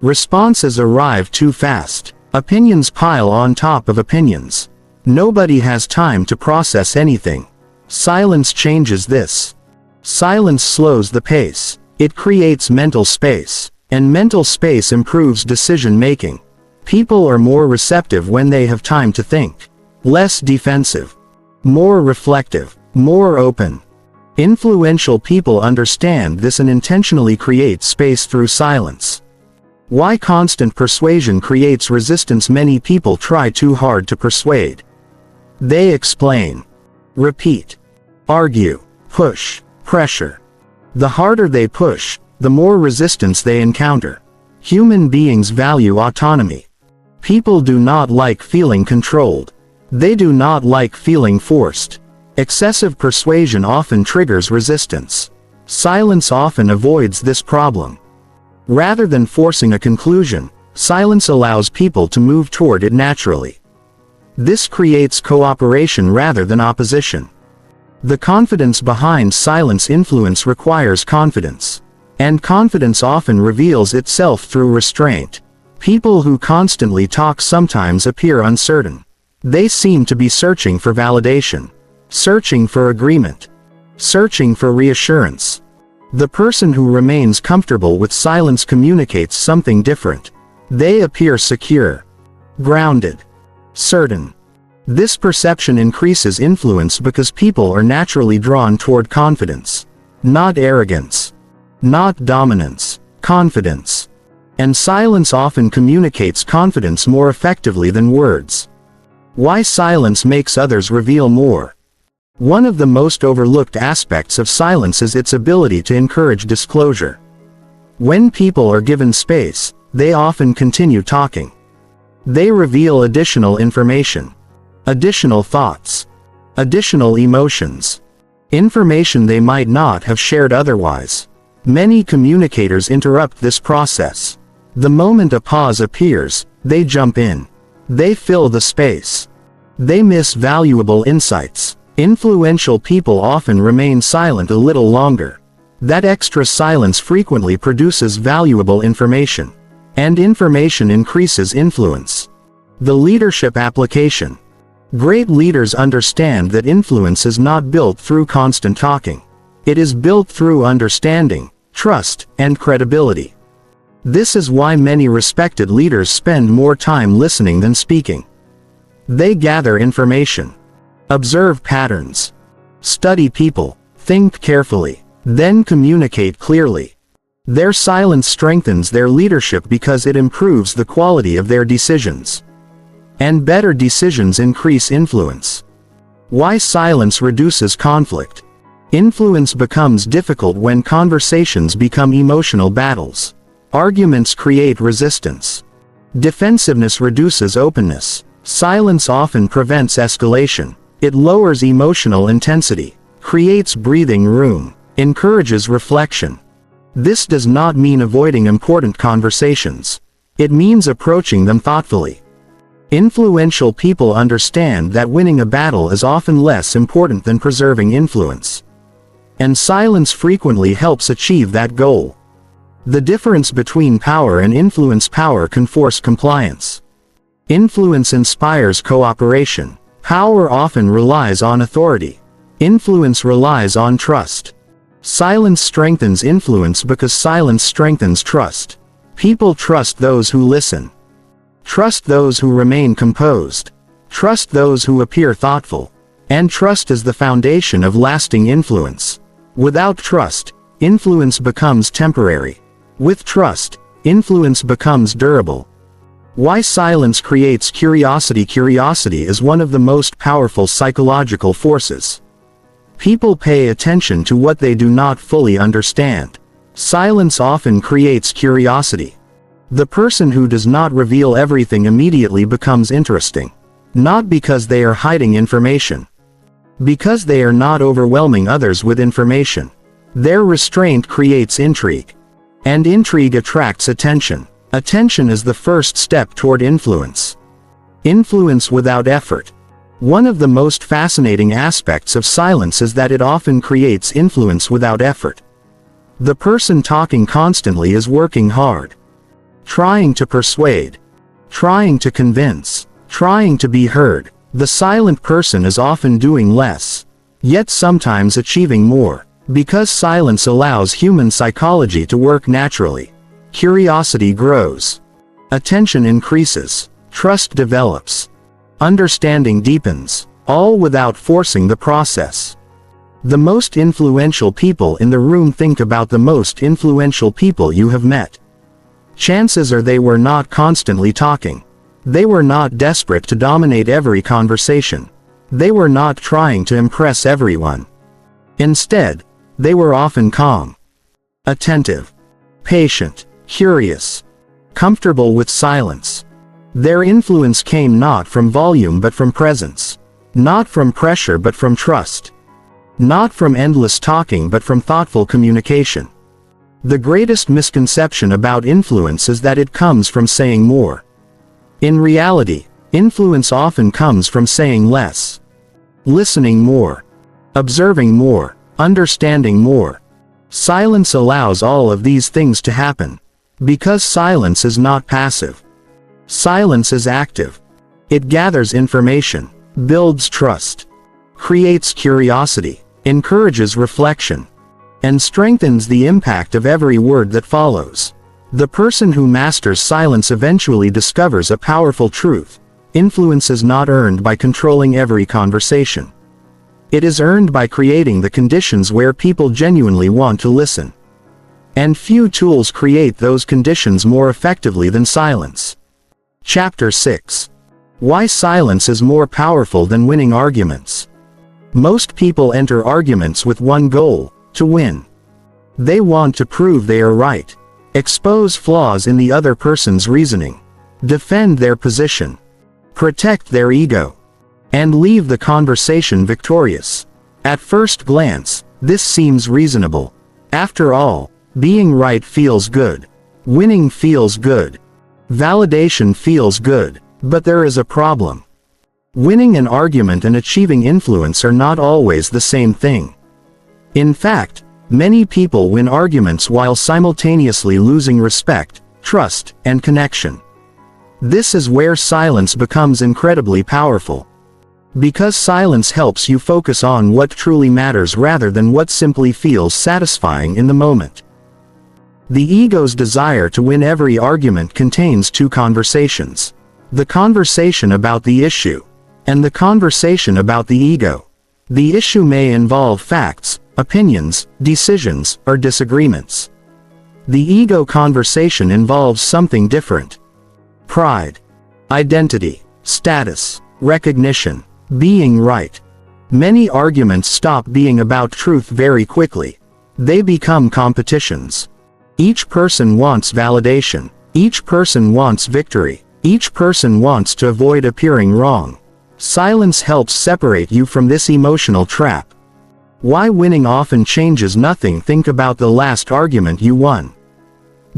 Responses arrive too fast. Opinions pile on top of opinions. Nobody has time to process anything. Silence changes this. Silence slows the pace. It creates mental space. And mental space improves decision making. People are more receptive when they have time to think. Less defensive. More reflective. More open. Influential people understand this and intentionally create space through silence. Why constant persuasion creates resistance. Many people try too hard to persuade. They explain, repeat, argue, push, pressure. The harder they push, the more resistance they encounter. Human beings value autonomy. People do not like feeling controlled. They do not like feeling forced. Excessive persuasion often triggers resistance. Silence often avoids this problem. Rather than forcing a conclusion, silence allows people to move toward it naturally. This creates cooperation rather than opposition. The confidence behind silence. Influence requires confidence. And confidence often reveals itself through restraint. People who constantly talk sometimes appear uncertain. They seem to be searching for validation, searching for agreement, searching for reassurance. The person who remains comfortable with silence communicates something different. They appear secure, grounded, certain. This perception increases influence because people are naturally drawn toward confidence, not arrogance, not dominance, confidence. And silence often communicates confidence more effectively than words. Why silence makes others reveal more. One of the most overlooked aspects of silence is its ability to encourage disclosure. When people are given space, they often continue talking. They reveal additional information, additional thoughts, additional emotions, information they might not have shared otherwise. Many communicators interrupt this process. The moment a pause appears, they jump in. They fill the space. They miss valuable insights. Influential people often remain silent a little longer. That extra silence frequently produces valuable information. And information increases influence. The leadership application. Great leaders understand that influence is not built through constant talking. It is built through understanding, trust, and credibility. This is why many respected leaders spend more time listening than speaking. They gather information, observe patterns, study people, think carefully, then communicate clearly. Their silence strengthens their leadership because it improves the quality of their decisions. And better decisions increase influence. Why silence reduces conflict? Influence becomes difficult when conversations become emotional battles. Arguments create resistance. Defensiveness reduces openness. Silence often prevents escalation. It lowers emotional intensity, creates breathing room, encourages reflection. This does not mean avoiding important conversations. It means approaching them thoughtfully. Influential people understand that winning a battle is often less important than preserving influence. And silence frequently helps achieve that goal. The difference between power and influence: power can force compliance. Influence inspires cooperation. Power often relies on authority. Influence relies on trust. Silence strengthens influence because silence strengthens trust. People trust those who listen. Trust those who remain composed. Trust those who appear thoughtful. And trust is the foundation of lasting influence. Without trust, influence becomes temporary. With trust, influence becomes durable. Why silence creates curiosity? Curiosity is one of the most powerful psychological forces. People pay attention to what they do not fully understand. Silence often creates curiosity. The person who does not reveal everything immediately becomes interesting. Not because they are hiding information. Because they are not overwhelming others with information. Their restraint creates intrigue. And intrigue attracts attention. Attention is the first step toward influence. Influence without effort. One of the most fascinating aspects of silence is that it often creates influence without effort. The person talking constantly is working hard. Trying to persuade. Trying to convince. Trying to be heard. The silent person is often doing less, yet sometimes achieving more. Because silence allows human psychology to work naturally. Curiosity grows. Attention increases. Trust develops. Understanding deepens, all without forcing the process. The most influential people in the room. Think about the most influential people you have met. Chances are they were not constantly talking. They were not desperate to dominate every conversation. They were not trying to impress everyone. Instead, they were often calm, attentive, patient, curious, comfortable with silence. Their influence came not from volume but from presence. Not from pressure but from trust. Not from endless talking but from thoughtful communication. The greatest misconception about influence is that it comes from saying more. In reality, influence often comes from saying less. Listening more. Observing more. Understanding more. Silence allows all of these things to happen. Because silence is not passive. Silence is active. It gathers information, builds trust, creates curiosity, encourages reflection, and strengthens the impact of every word that follows. The person who masters silence eventually discovers a powerful truth. Influence is not earned by controlling every conversation. It is earned by creating the conditions where people genuinely want to listen. And few tools create those conditions more effectively than silence. Chapter 6. Why silence is more powerful than winning arguments. Most people enter arguments with one goal: to win. They want to prove they are right. Expose flaws in the other person's reasoning. Defend their position. Protect their ego. And leave the conversation victorious. At first glance, this seems reasonable. After all, being right feels good. Winning feels good. Validation feels good. But there is a problem. Winning an argument and achieving influence are not always the same thing. In fact, many people win arguments while simultaneously losing respect, trust, and connection. This is where silence becomes incredibly powerful. Because silence helps you focus on what truly matters rather than what simply feels satisfying in the moment. The ego's desire to win every argument contains two conversations. The conversation about the issue, and the conversation about the ego. The issue may involve facts, opinions, decisions, or disagreements. The ego conversation involves something different. Pride, identity, status, recognition, being right. Many arguments stop being about truth very quickly. They become competitions. Each person wants validation. Each person wants victory. Each person wants to avoid appearing wrong. Silence helps separate you from this emotional trap. Why winning often changes nothing. Think about the last argument you won.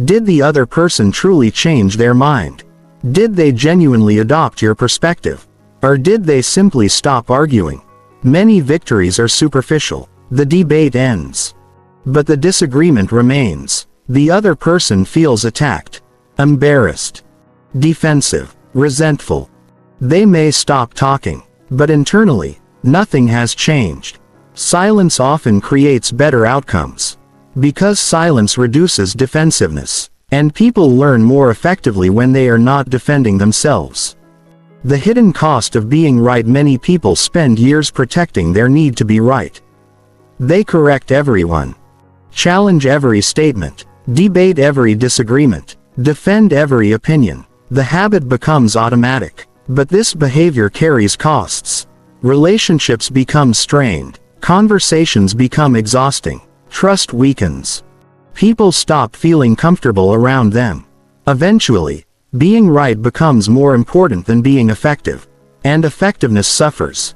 Did the other person truly change their mind? Did they genuinely adopt your perspective? Or did they simply stop arguing? Many victories are superficial. The debate ends. But the disagreement remains. The other person feels attacked, embarrassed, defensive, resentful. They may stop talking, but internally, nothing has changed. Silence often creates better outcomes. Because silence reduces defensiveness, and people learn more effectively when they are not defending themselves. The hidden cost of being right. Many people spend years protecting their need to be right. They correct everyone, challenge every statement, debate every disagreement, defend every opinion. The habit becomes automatic. But this behavior carries costs. Relationships become strained. Conversations become exhausting. Trust weakens. People stop feeling comfortable around them. Eventually, being right becomes more important than being effective. And effectiveness suffers.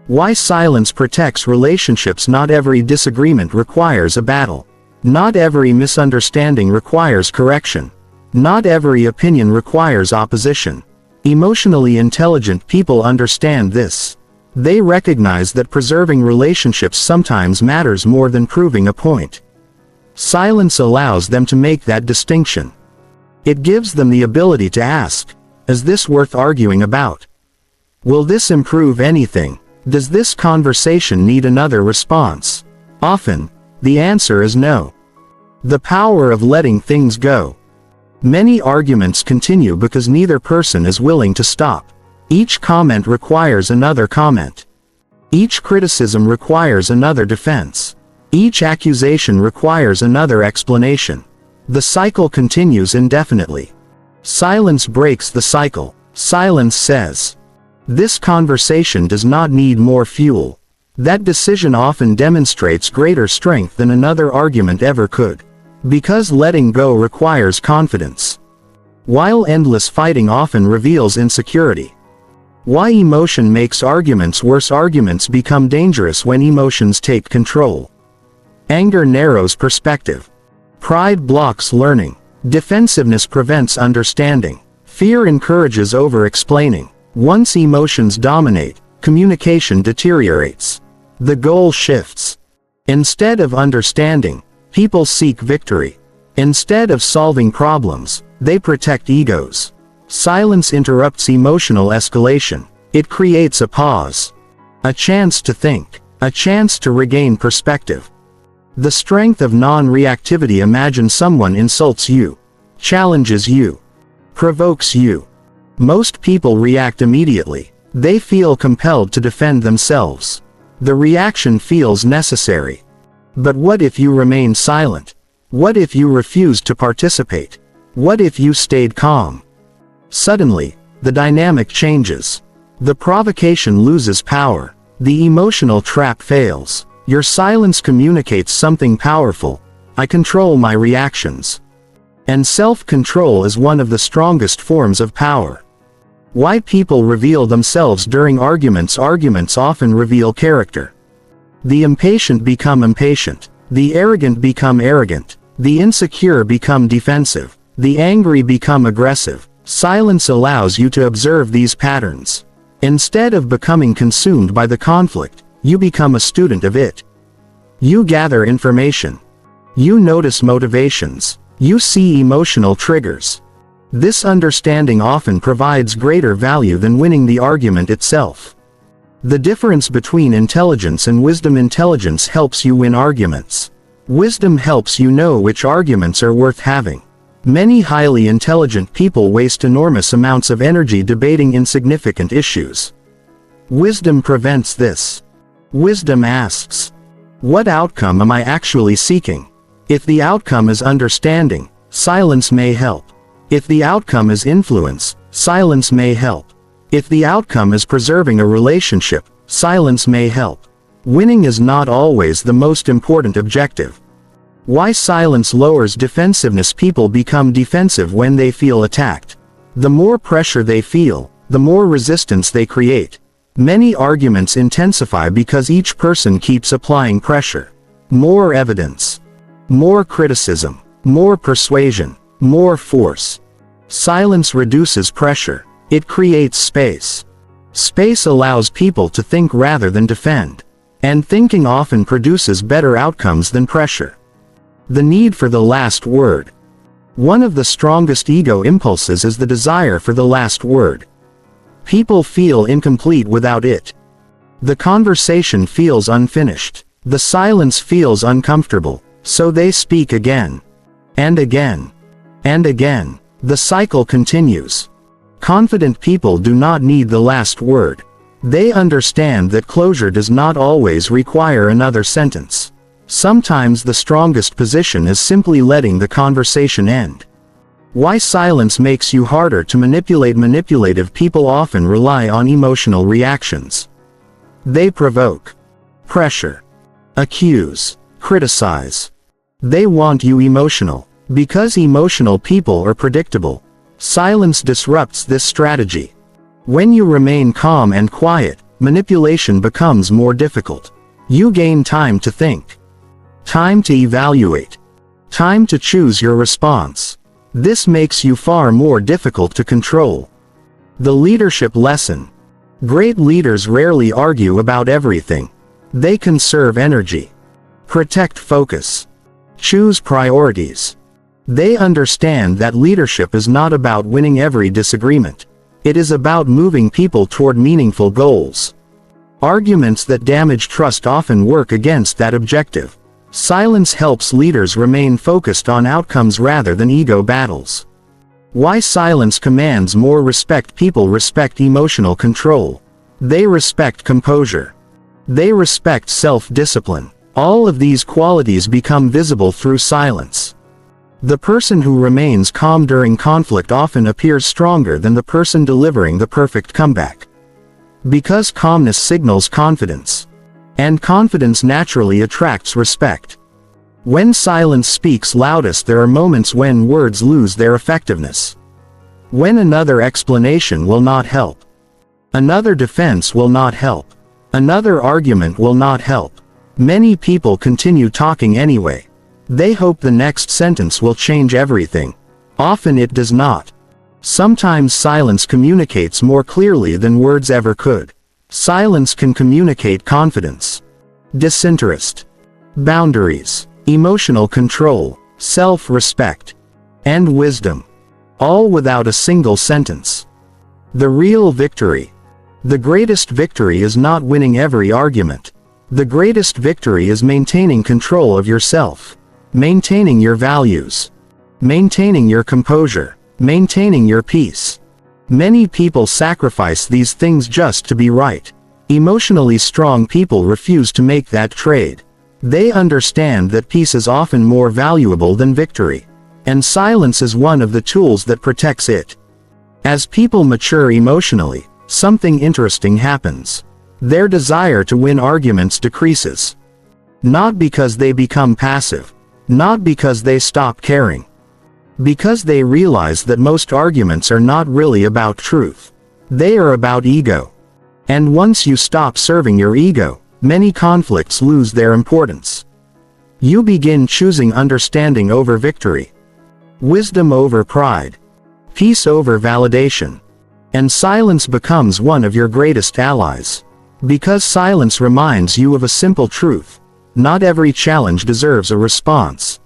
Why silence protects relationships? Not every disagreement requires a battle. Not every misunderstanding requires correction. Not every opinion requires opposition. Emotionally intelligent people understand this. They recognize that preserving relationships sometimes matters more than proving a point. Silence allows them to make that distinction. It gives them the ability to ask, is this worth arguing about? Will this improve anything? Does this conversation need another response? Often, the answer is no. The power of letting things go. Many arguments continue because neither person is willing to stop. Each comment requires another comment. Each criticism requires another defense. Each accusation requires another explanation. The cycle continues indefinitely. Silence breaks the cycle. Silence says, this conversation does not need more fuel. That decision often demonstrates greater strength than another argument ever could. Because letting go requires confidence. While endless fighting often reveals insecurity. Why emotion makes arguments worse. Arguments become dangerous when emotions take control. Anger narrows perspective. Pride blocks learning. Defensiveness prevents understanding. Fear encourages over-explaining. Once emotions dominate, communication deteriorates. The goal shifts. Instead of understanding, people seek victory. Instead of solving problems, they protect egos. Silence interrupts emotional escalation. It creates a pause. A chance to think. A chance to regain perspective. The strength of non-reactivity. Imagine someone insults you, challenges you, provokes you. Most people react immediately. They feel compelled to defend themselves. The reaction feels necessary. But what if you remain silent? What if you refused to participate? What if you stayed calm? Suddenly, the dynamic changes. The provocation loses power. The emotional trap fails. Your silence communicates something powerful. I control my reactions. And self-control is one of the strongest forms of power. Why people reveal themselves during arguments. Arguments often reveal character. The impatient become impatient. The arrogant become arrogant. The insecure become defensive. The angry become aggressive. Silence allows you to observe these patterns. Instead of becoming consumed by the conflict, you become a student of it. You gather information. You notice motivations. You see emotional triggers. This understanding often provides greater value than winning the argument itself. The difference between intelligence and wisdom. Intelligence helps you win arguments. Wisdom helps you know which arguments are worth having. Many highly intelligent people waste enormous amounts of energy debating insignificant issues. Wisdom prevents this. Wisdom asks, what outcome am I actually seeking? If the outcome is understanding, silence may help. If the outcome is influence, silence may help. If the outcome is preserving a relationship, silence may help. Winning is not always the most important objective. Why silence lowers defensiveness. People become defensive when they feel attacked. The more pressure they feel, the more resistance they create. Many arguments intensify because each person keeps applying pressure. More evidence. More criticism. More persuasion. More force. Silence reduces pressure. It creates space. Space allows people to think rather than defend. And thinking often produces better outcomes than pressure. The need for the last word. One of the strongest ego impulses is the desire for the last word. People feel incomplete without it. The conversation feels unfinished. The silence feels uncomfortable, so they speak again. And again. And again. The cycle continues. Confident people do not need the last word. They understand that closure does not always require another sentence. Sometimes the strongest position is simply letting the conversation end. Why silence makes you harder to manipulate. Manipulative people often rely on emotional reactions. They provoke, pressure, accuse, criticize. They want you emotional. Because emotional people are predictable, silence disrupts this strategy. When you remain calm and quiet, manipulation becomes more difficult. You gain time to think. Time to evaluate. Time to choose your response. This makes you far more difficult to control. The leadership lesson. Great leaders rarely argue about everything. They conserve energy. Protect focus. Choose priorities. They understand that leadership is not about winning every disagreement. It is about moving people toward meaningful goals. Arguments that damage trust often work against that objective. Silence helps leaders remain focused on outcomes rather than ego battles. Why silence commands more respect. People respect emotional control. They respect composure. They respect self-discipline. All of these qualities become visible through silence. The person who remains calm during conflict often appears stronger than the person delivering the perfect comeback. Because calmness signals confidence. And confidence naturally attracts respect. When silence speaks loudest, there are moments when words lose their effectiveness. When another explanation will not help. Another defense will not help. Another argument will not help. Many people continue talking anyway. They hope the next sentence will change everything. Often it does not. Sometimes silence communicates more clearly than words ever could. Silence can communicate confidence, disinterest, boundaries, emotional control, self-respect, and wisdom. All without a single sentence. The real victory. The greatest victory is not winning every argument. The greatest victory is maintaining control of yourself. Maintaining your values. Maintaining your composure. Maintaining your peace. Many people sacrifice these things just to be right. Emotionally strong people refuse to make that trade. They understand that peace is often more valuable than victory. And silence is one of the tools that protects it. As people mature emotionally, something interesting happens. Their desire to win arguments decreases. Not because they become passive. Not because they stop caring. Because they realize that most arguments are not really about truth. They are about ego. And once you stop serving your ego, many conflicts lose their importance. You begin choosing understanding over victory, wisdom over pride, peace over validation. And silence becomes one of your greatest allies. Because silence reminds you of a simple truth: not every challenge deserves a response.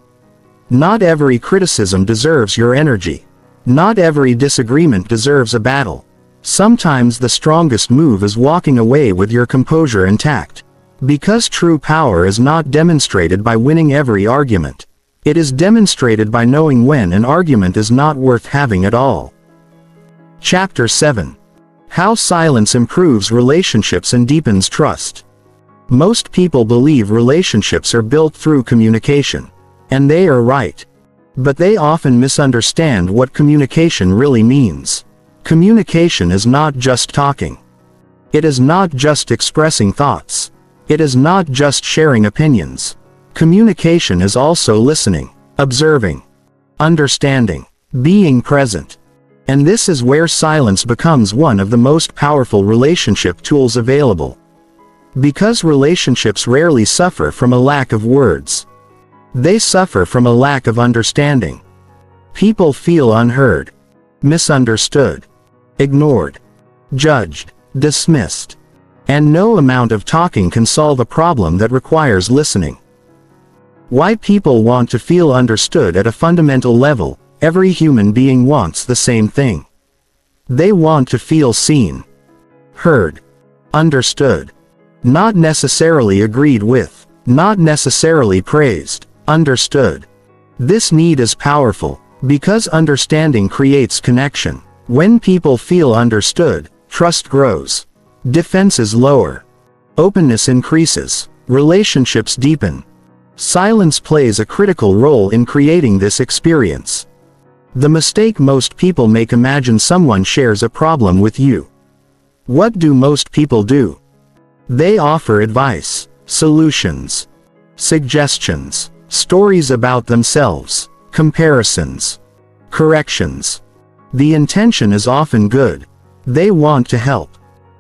Not every criticism deserves your energy. Not every disagreement deserves a battle. Sometimes the strongest move is walking away with your composure intact. Because true power is not demonstrated by winning every argument. It is demonstrated by knowing when an argument is not worth having at all. Chapter 7. How silence improves relationships and deepens trust. Most people believe relationships are built through communication. And they are right. But they often misunderstand what communication really means. Communication is not just talking. It is not just expressing thoughts. It is not just sharing opinions. Communication is also listening, observing, understanding, being present. And this is where silence becomes one of the most powerful relationship tools available. Because relationships rarely suffer from a lack of words. They suffer from a lack of understanding. People feel unheard, misunderstood, ignored, judged, dismissed. And no amount of talking can solve a problem that requires listening. Why people want to feel understood at a fundamental level: every human being wants the same thing. They want to feel seen, heard, understood. Not necessarily agreed with, not necessarily praised, understood. This need is powerful, because understanding creates connection. When people feel understood, trust grows. Defenses lower. Openness increases. Relationships deepen. Silence plays a critical role in creating this experience. The mistake most people make: imagine someone shares a problem with you. What do most people do? They offer advice, solutions, suggestions, stories about themselves, comparisons, corrections. The intention is often good. They want to help.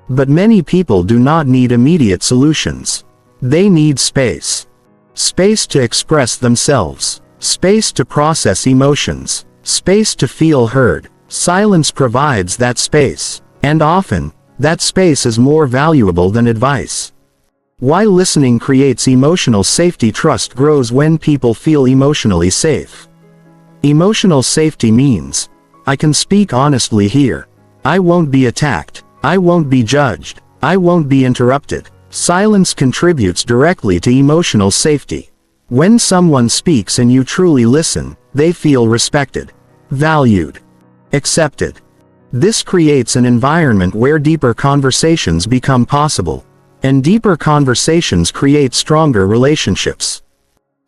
But many people do not need immediate solutions. They need space. Space to express themselves. Space to process emotions. Space to feel heard. Silence provides that space. And often, that space is more valuable than advice. Why listening creates emotional safety. Trust grows when people feel emotionally safe. Emotional safety means, I can speak honestly here. I won't be attacked. I won't be judged. I won't be interrupted. Silence contributes directly to emotional safety. When someone speaks and you truly listen, they feel respected, valued, accepted. This creates an environment where deeper conversations become possible. And deeper conversations create stronger relationships.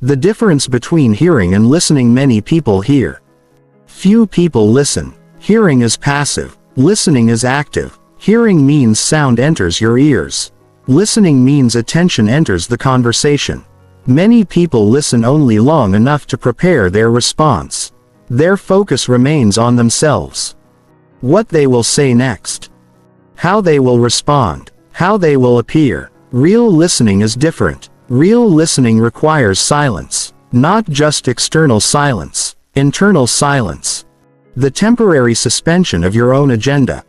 The difference between hearing and listening: many people hear. Few people listen. Hearing is passive. Listening is active. Hearing means sound enters your ears. Listening means attention enters the conversation. Many people listen only long enough to prepare their response. Their focus remains on themselves. What they will say next. How they will respond. How they will appear. Real listening is different. Real listening requires silence. Not just external silence. Internal silence. The temporary suspension of your own agenda.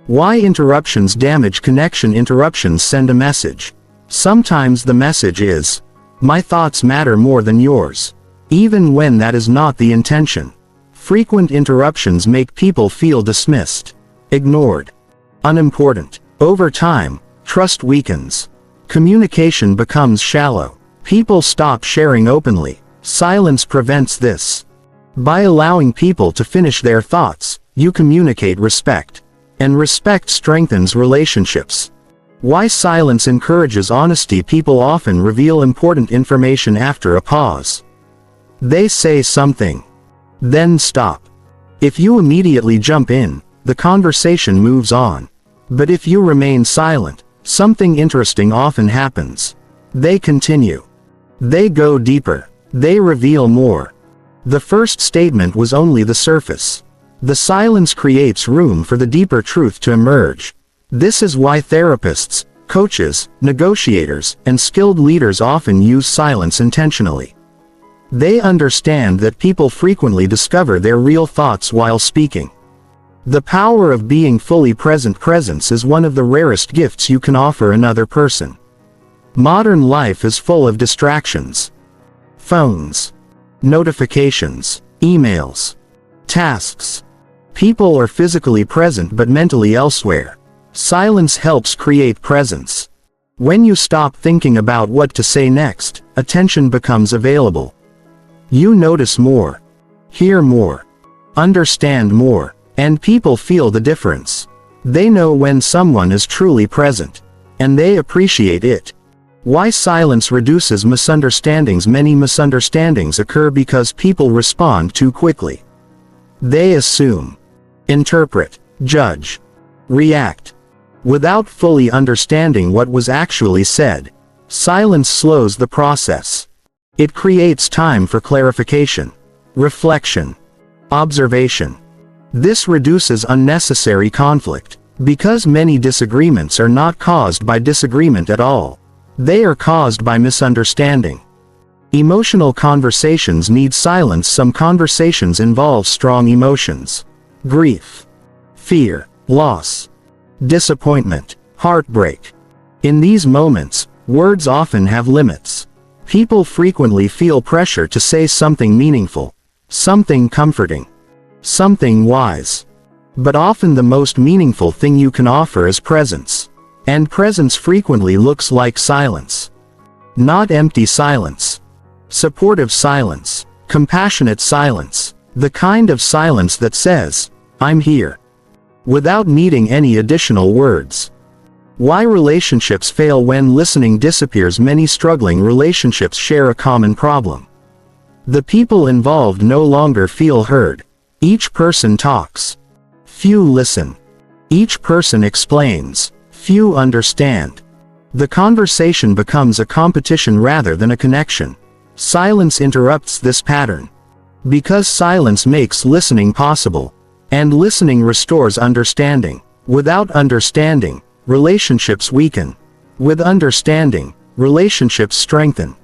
Why interruptions damage connection? Interruptions send a message. Sometimes the message is, my thoughts matter more than yours. Even when that is not the intention. Frequent interruptions make people feel dismissed, ignored, unimportant. Over time, trust weakens. Communication becomes shallow. People stop sharing openly. Silence prevents this. By allowing people to finish their thoughts, you communicate respect. And respect strengthens relationships. Why silence encourages honesty? People often reveal important information after a pause. They say something, then stop. If you immediately jump in, the conversation moves on. But if you remain silent, something interesting often happens. They continue. They go deeper. They reveal more. The first statement was only the surface. The silence creates room for the deeper truth to emerge. This is why therapists, coaches, negotiators, and skilled leaders often use silence intentionally. They understand that people frequently discover their real thoughts while speaking. The power of being fully present. Presence is one of the rarest gifts you can offer another person. Modern life is full of distractions. Phones, notifications, emails, tasks. People are physically present but mentally elsewhere. Silence helps create presence. When you stop thinking about what to say next, attention becomes available. You notice more, hear more, understand more, and people feel the difference. They know when someone is truly present, and they appreciate it. Why silence reduces misunderstandings? Many misunderstandings occur because people respond too quickly. They assume, interpret, judge, react, without fully understanding what was actually said. Silence slows the process. It creates time for clarification, reflection, observation. This reduces unnecessary conflict, because many disagreements are not caused by disagreement at all. They are caused by misunderstanding. Emotional conversations need silence. Some conversations involve strong emotions. Grief, fear, loss, disappointment, heartbreak. In these moments, words often have limits. People frequently feel pressure to say something meaningful, something comforting, something wise. But often the most meaningful thing you can offer is presence. And presence frequently looks like silence. Not empty silence. Supportive silence. Compassionate silence. The kind of silence that says, "I'm here," without needing any additional words. Why relationships fail when listening disappears? Many struggling relationships share a common problem. The people involved no longer feel heard. Each person talks. Few listen. Each person explains. Few understand. The conversation becomes a competition rather than a connection. Silence interrupts this pattern. Because silence makes listening possible. And listening restores understanding. Without understanding, relationships weaken. With understanding, relationships strengthen.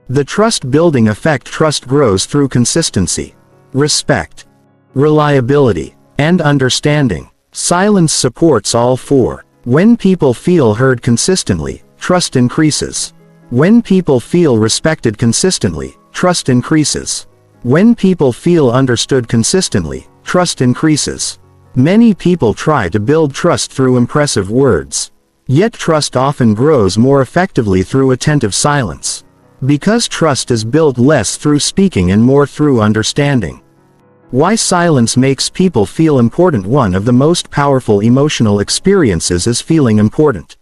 The trust-building effect. Trust grows through consistency, respect, reliability, and understanding. Silence supports all four. When people feel heard consistently, trust increases. When people feel respected consistently, trust increases. When people feel understood consistently, trust increases. Many people try to build trust through impressive words. Yet trust often grows more effectively through attentive silence. Because trust is built less through speaking and more through understanding. Why silence makes people feel important? One of the most powerful emotional experiences is feeling important.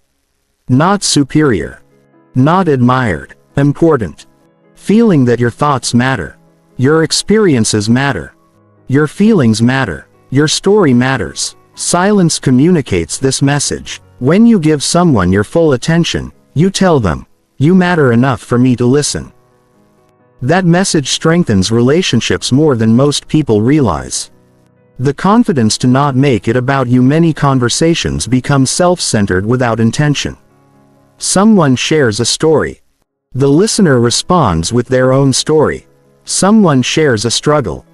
Not superior. Not admired. Important. Feeling that your thoughts matter. Your experiences matter. Your feelings matter. Your story matters. Silence communicates this message. When you give someone your full attention, you tell them, "You matter enough for me to listen." That message strengthens relationships more than most people realize. The confidence to not make it about you. Many conversations become self-centered without intention. Someone shares a story. The listener responds with their own story. Someone shares a struggle.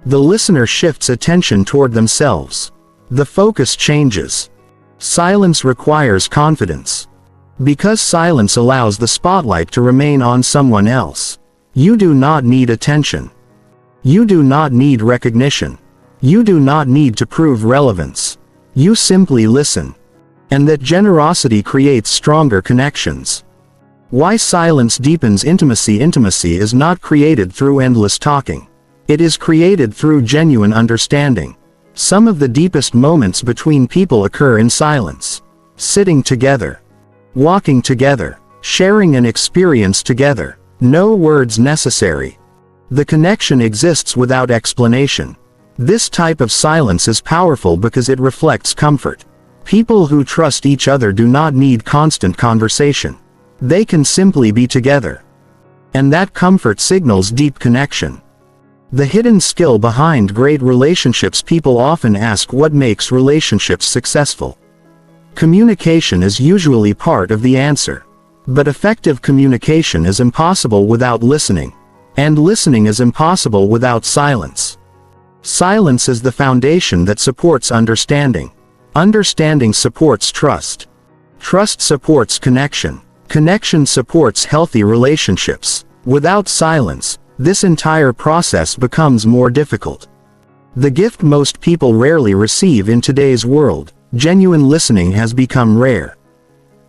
The listener shifts attention toward themselves. The focus changes. Silence requires confidence. Because silence allows the spotlight to remain on someone else. You do not need attention. You do not need recognition. You do not need to prove relevance. You simply listen. And that generosity creates stronger connections. Why silence deepens intimacy? Intimacy is not created through endless talking. It is created through genuine understanding. Some of the deepest moments between people occur in silence. Sitting together. Walking together. Sharing an experience together. No words necessary. The connection exists without explanation. This type of silence is powerful because it reflects comfort. People who trust each other do not need constant conversation. They can simply be together. And that comfort signals deep connection. The hidden skill behind great relationships. People often ask what makes relationships successful. Communication is usually part of the answer. But effective communication is impossible without listening. And listening is impossible without silence. Silence is the foundation that supports understanding. Understanding supports trust. Trust supports connection. Connection supports healthy relationships. Without silence, this entire process becomes more difficult. The gift most people rarely receive in today's world, genuine listening, has become rare.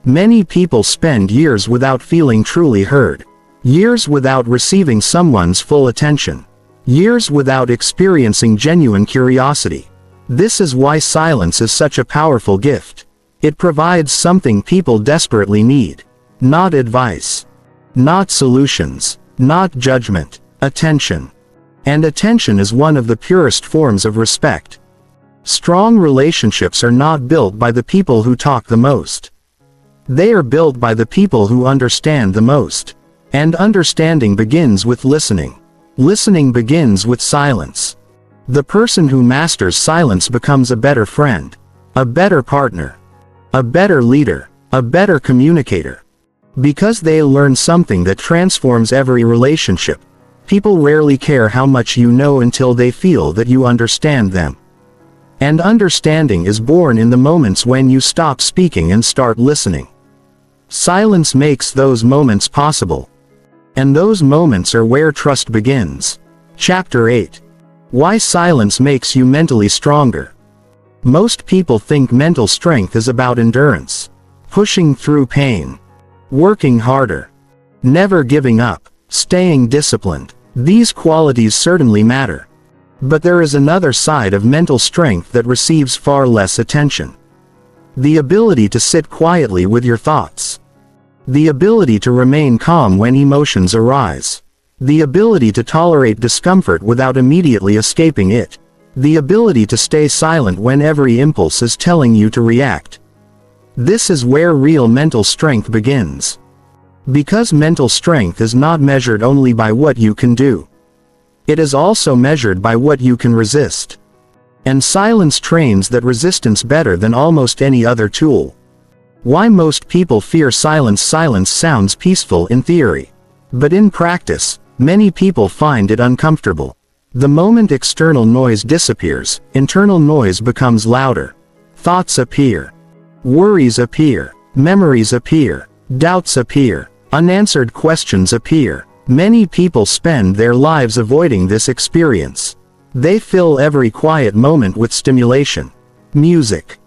Many people spend years without feeling truly heard. Years without receiving someone's full attention. Years without experiencing genuine curiosity. This is why silence is such a powerful gift. It provides something people desperately need. Not advice. Not solutions. Not judgment. Attention. And attention is one of the purest forms of respect. Strong relationships are not built by the people who talk the most. They are built by the people who understand the most. And understanding begins with listening. Listening begins with silence. The person who masters silence becomes a better friend, a better partner, a better leader, a better communicator. Because they learn something that transforms every relationship. People rarely care how much you know until they feel that you understand them. And understanding is born in the moments when you stop speaking and start listening. Silence makes those moments possible. And those moments are where trust begins. Chapter 8. Why silence makes you mentally stronger. Most people think mental strength is about endurance. Pushing through pain. Working harder. Never giving up. Staying disciplined. These qualities certainly matter. But there is another side of mental strength that receives far less attention. The ability to sit quietly with your thoughts. The ability to remain calm when emotions arise. The ability to tolerate discomfort without immediately escaping it. The ability to stay silent when every impulse is telling you to react. This is where real mental strength begins. Because mental strength is not measured only by what you can do. It is also measured by what you can resist. And silence trains that resistance better than almost any other tool. Why most people fear silence. Silence sounds peaceful in theory. But in practice, many people find it uncomfortable. The moment external noise disappears, internal noise becomes louder. Thoughts appear. Worries appear. Memories appear. Doubts appear. Unanswered questions appear. Many people spend their lives avoiding this experience. They fill every quiet moment with stimulation. Music.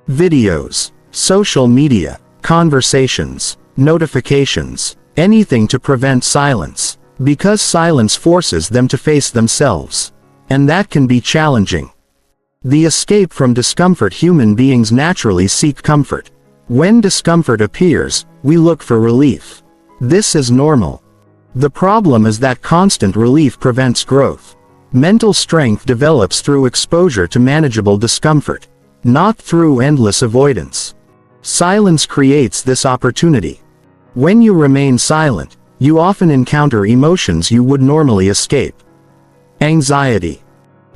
Videos. Social media. Conversations. Notifications. Anything to prevent silence. Because silence forces them to face themselves. And that can be challenging. The escape from discomfort. Human beings naturally seek comfort. When discomfort appears, we look for relief. This is normal. The problem is that constant relief prevents growth. Mental strength develops through exposure to manageable discomfort, not through endless avoidance. Silence creates this opportunity. When you remain silent, you often encounter emotions you would normally escape. Anxiety,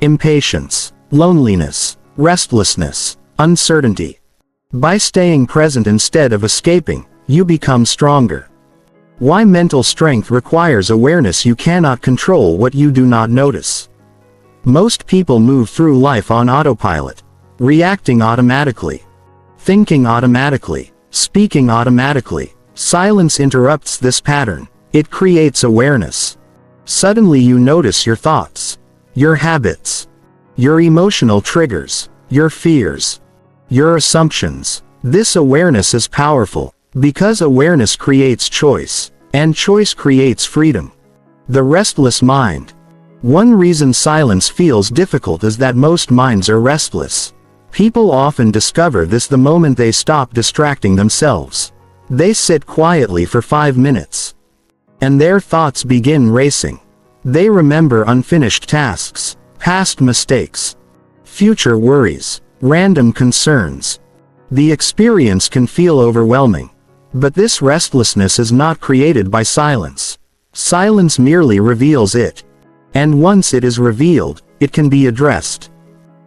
impatience, loneliness, restlessness, uncertainty. By staying present instead of escaping, you become stronger. Why mental strength requires awareness. You cannot control what you do not notice. Most people move through life on autopilot, reacting automatically, thinking automatically, speaking automatically. Silence interrupts this pattern. It creates awareness. Suddenly you notice your thoughts, your habits, your emotional triggers, your fears, your assumptions. This awareness is powerful, because awareness creates choice, and choice creates freedom. The restless mind. One reason silence feels difficult is that most minds are restless. People often discover this the moment they stop distracting themselves. They sit quietly for 5 minutes. And their thoughts begin racing. They remember unfinished tasks, past mistakes, future worries, random concerns. The experience can feel overwhelming. But this restlessness is not created by silence. Silence merely reveals it. And once it is revealed, it can be addressed.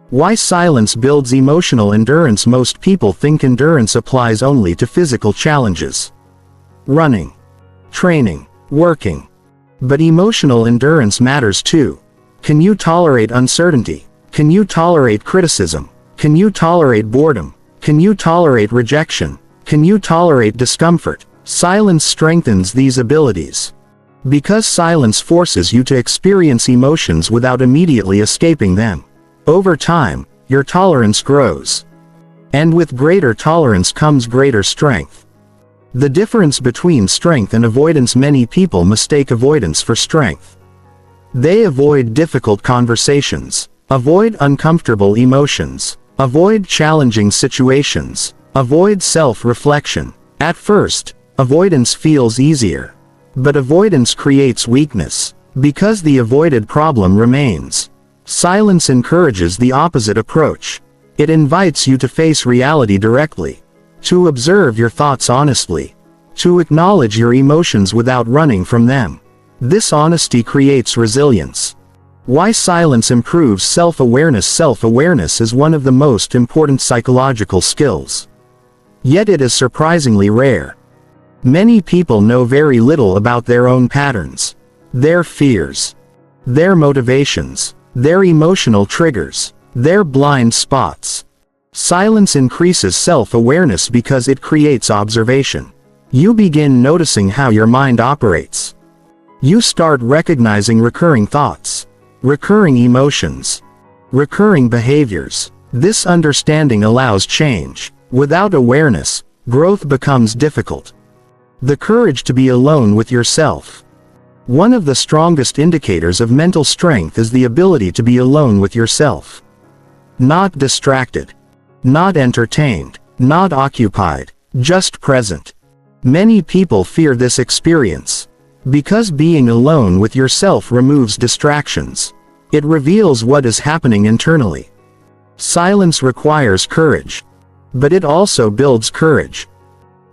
Why silence builds emotional endurance. Most people think endurance applies only to physical challenges. Running, training, working. But emotional endurance matters too. Can you tolerate uncertainty? Can you tolerate criticism? Can you tolerate boredom? Can you tolerate rejection? Can you tolerate discomfort? Silence strengthens these abilities. Because silence forces you to experience emotions without immediately escaping them. Over time, your tolerance grows. And with greater tolerance comes greater strength. The difference between strength and avoidance. Many people mistake avoidance for strength. They avoid difficult conversations, avoid uncomfortable emotions, avoid challenging situations, avoid self-reflection. At first, avoidance feels easier. But avoidance creates weakness, because the avoided problem remains. Silence encourages the opposite approach. It invites you to face reality directly, to observe your thoughts honestly, to acknowledge your emotions without running from them. This honesty creates resilience. Why silence improves self-awareness. Self-awareness is one of the most important psychological skills. Yet it is surprisingly rare. Many people know very little about their own patterns, their fears, their motivations, their emotional triggers, their blind spots. Silence increases self-awareness because it creates observation. You begin noticing how your mind operates. You start recognizing recurring thoughts, recurring emotions, recurring behaviors. This understanding allows change. Without awareness, growth becomes difficult. The courage to be alone with yourself. One of the strongest indicators of mental strength is the ability to be alone with yourself. Not distracted, not entertained, not occupied, just present. Many people fear this experience. Because being alone with yourself removes distractions. It reveals what is happening internally. Silence requires courage. But it also builds courage.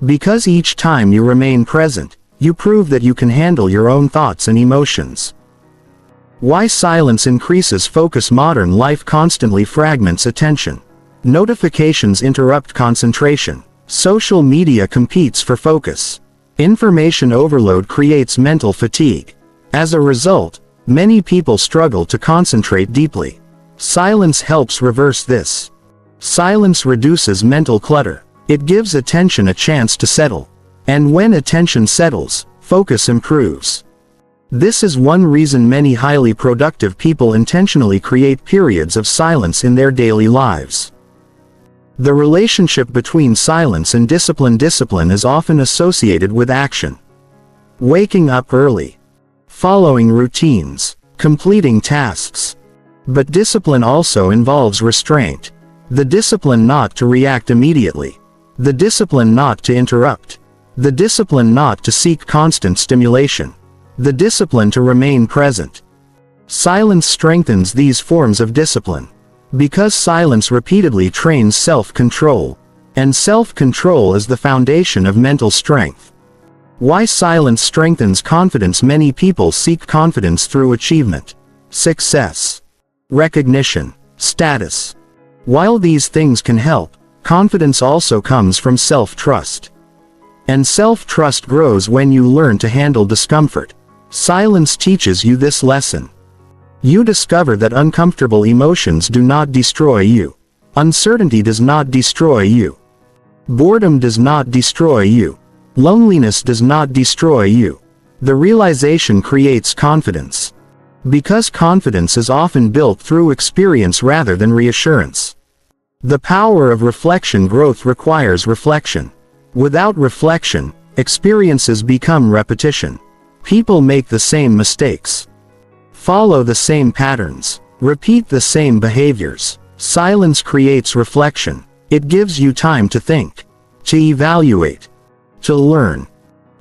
Because each time you remain present, you prove that you can handle your own thoughts and emotions. Why silence increases focus. Modern life constantly fragments attention. Notifications interrupt concentration. Social media competes for focus. Information overload creates mental fatigue. As a result, many people struggle to concentrate deeply. Silence helps reverse this. Silence reduces mental clutter. It gives attention a chance to settle. And when attention settles, focus improves. This is one reason many highly productive people intentionally create periods of silence in their daily lives. The relationship between silence and discipline. Discipline is often associated with action. Waking up early, following routines, completing tasks. But discipline also involves restraint. The discipline not to react immediately. The discipline not to interrupt. The discipline not to seek constant stimulation. The discipline to remain present. Silence strengthens these forms of discipline. Because silence repeatedly trains self-control. And self-control is the foundation of mental strength. Why silence strengthens confidence. Many people seek confidence through achievement, success, recognition, status. While these things can help, confidence also comes from self-trust. And self-trust grows when you learn to handle discomfort. Silence teaches you this lesson. You discover that uncomfortable emotions do not destroy you. Uncertainty does not destroy you. Boredom does not destroy you. Loneliness does not destroy you. The realization creates confidence. Because confidence is often built through experience rather than reassurance. The power of reflection. Growth requires reflection. Without reflection, experiences become repetition. People make the same mistakes, follow the same patterns, repeat the same behaviors. Silence creates reflection. It gives you time to think, to evaluate, to learn,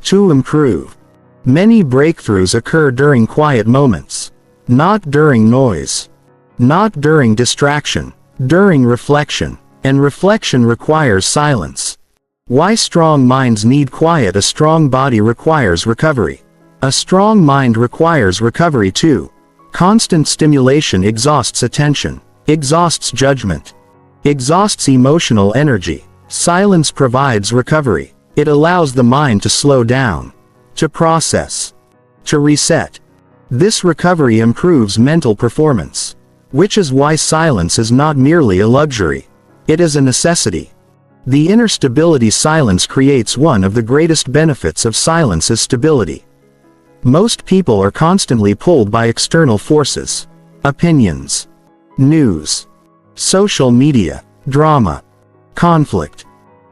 to improve. Many breakthroughs occur during quiet moments. Not during noise. Not during distraction. During reflection. And reflection requires silence. Why strong minds need quiet. A strong body requires recovery. A strong mind requires recovery too. Constant stimulation exhausts attention, exhausts judgment, exhausts emotional energy. Silence provides recovery. It allows the mind to slow down, to process, to reset. This recovery improves mental performance, which is why silence is not merely a luxury. It is a necessity. The inner stability silence creates. One of the greatest benefits of silence is stability. Most people are constantly pulled by external forces, opinions, news, social media, drama, conflict.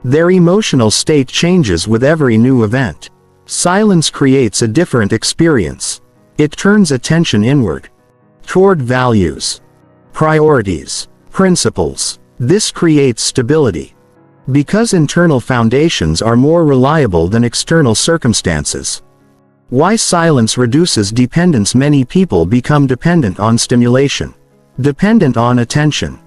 Their emotional state changes with every new event. Silence creates a different experience. It turns attention inward, toward values, priorities, principles. This creates stability. Because internal foundations are more reliable than external circumstances. Why silence reduces dependence. Many people become dependent on stimulation, dependent on attention,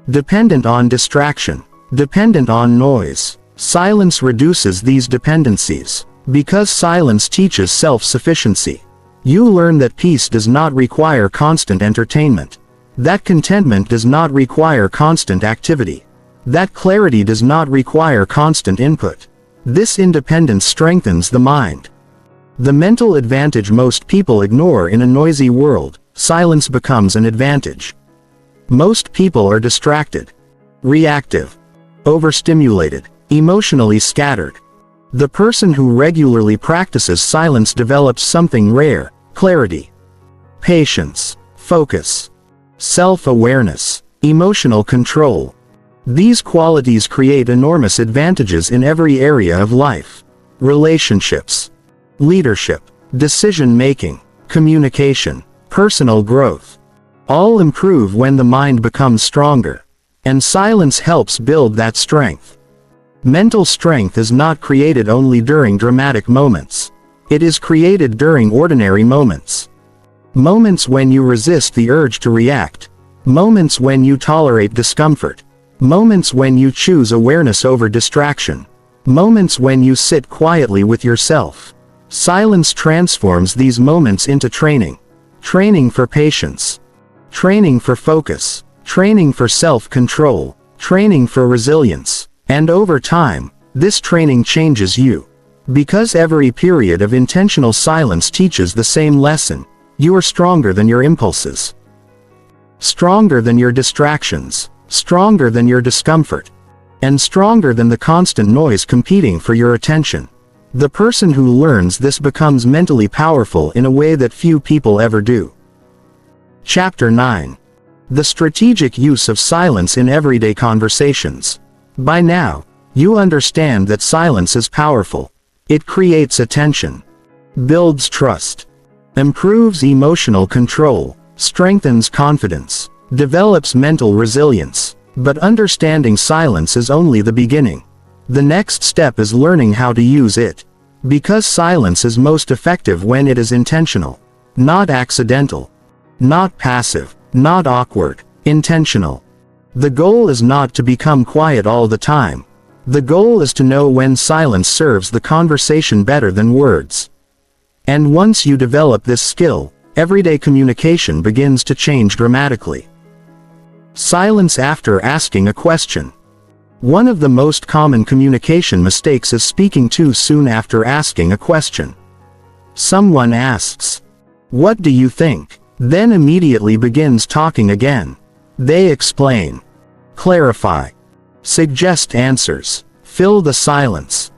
dependent on distraction, dependent on noise. Silence reduces these dependencies. Because silence teaches self-sufficiency. You learn that peace does not require constant entertainment, that contentment does not require constant activity, that clarity does not require constant input. This independence strengthens the mind. The mental advantage most people ignore in a noisy world. Silence becomes an advantage. Most people are distracted, reactive, overstimulated, emotionally scattered. The person who regularly practices silence develops something rare: clarity, patience, focus, self-awareness, emotional control. These qualities create enormous advantages in every area of life: relationships, leadership, decision-making, communication, personal growth. All improve when the mind becomes stronger. And silence helps build that strength. Mental strength is not created only during dramatic moments. It is created during ordinary moments. Moments when you resist the urge to react. Moments when you tolerate discomfort. Moments when you choose awareness over distraction. Moments when you sit quietly with yourself. Silence transforms these moments into training. Training for patience. Training for focus. Training for self-control. Training for resilience. And over time, this training changes you. Because every period of intentional silence teaches the same lesson: you are stronger than your impulses, stronger than your distractions, stronger than your discomfort, and stronger than the constant noise competing for your attention. The person who learns this becomes mentally powerful in a way that few people ever do. Chapter 9. The strategic use of silence in everyday conversations. By now, you understand that silence is powerful. It creates attention, builds trust, improves emotional control, strengthens confidence, develops mental resilience. But understanding silence is only the beginning. The next step is learning how to use it. Because silence is most effective when it is intentional, not accidental, not passive, not awkward, intentional. The goal is not to become quiet all the time. The goal is to know when silence serves the conversation better than words. And once you develop this skill, everyday communication begins to change dramatically. Silence after asking a question. One of the most common communication mistakes is speaking too soon after asking a question. Someone asks, "What do you think?" Then immediately begins talking again. They explain, clarify, suggest answers, fill the silence.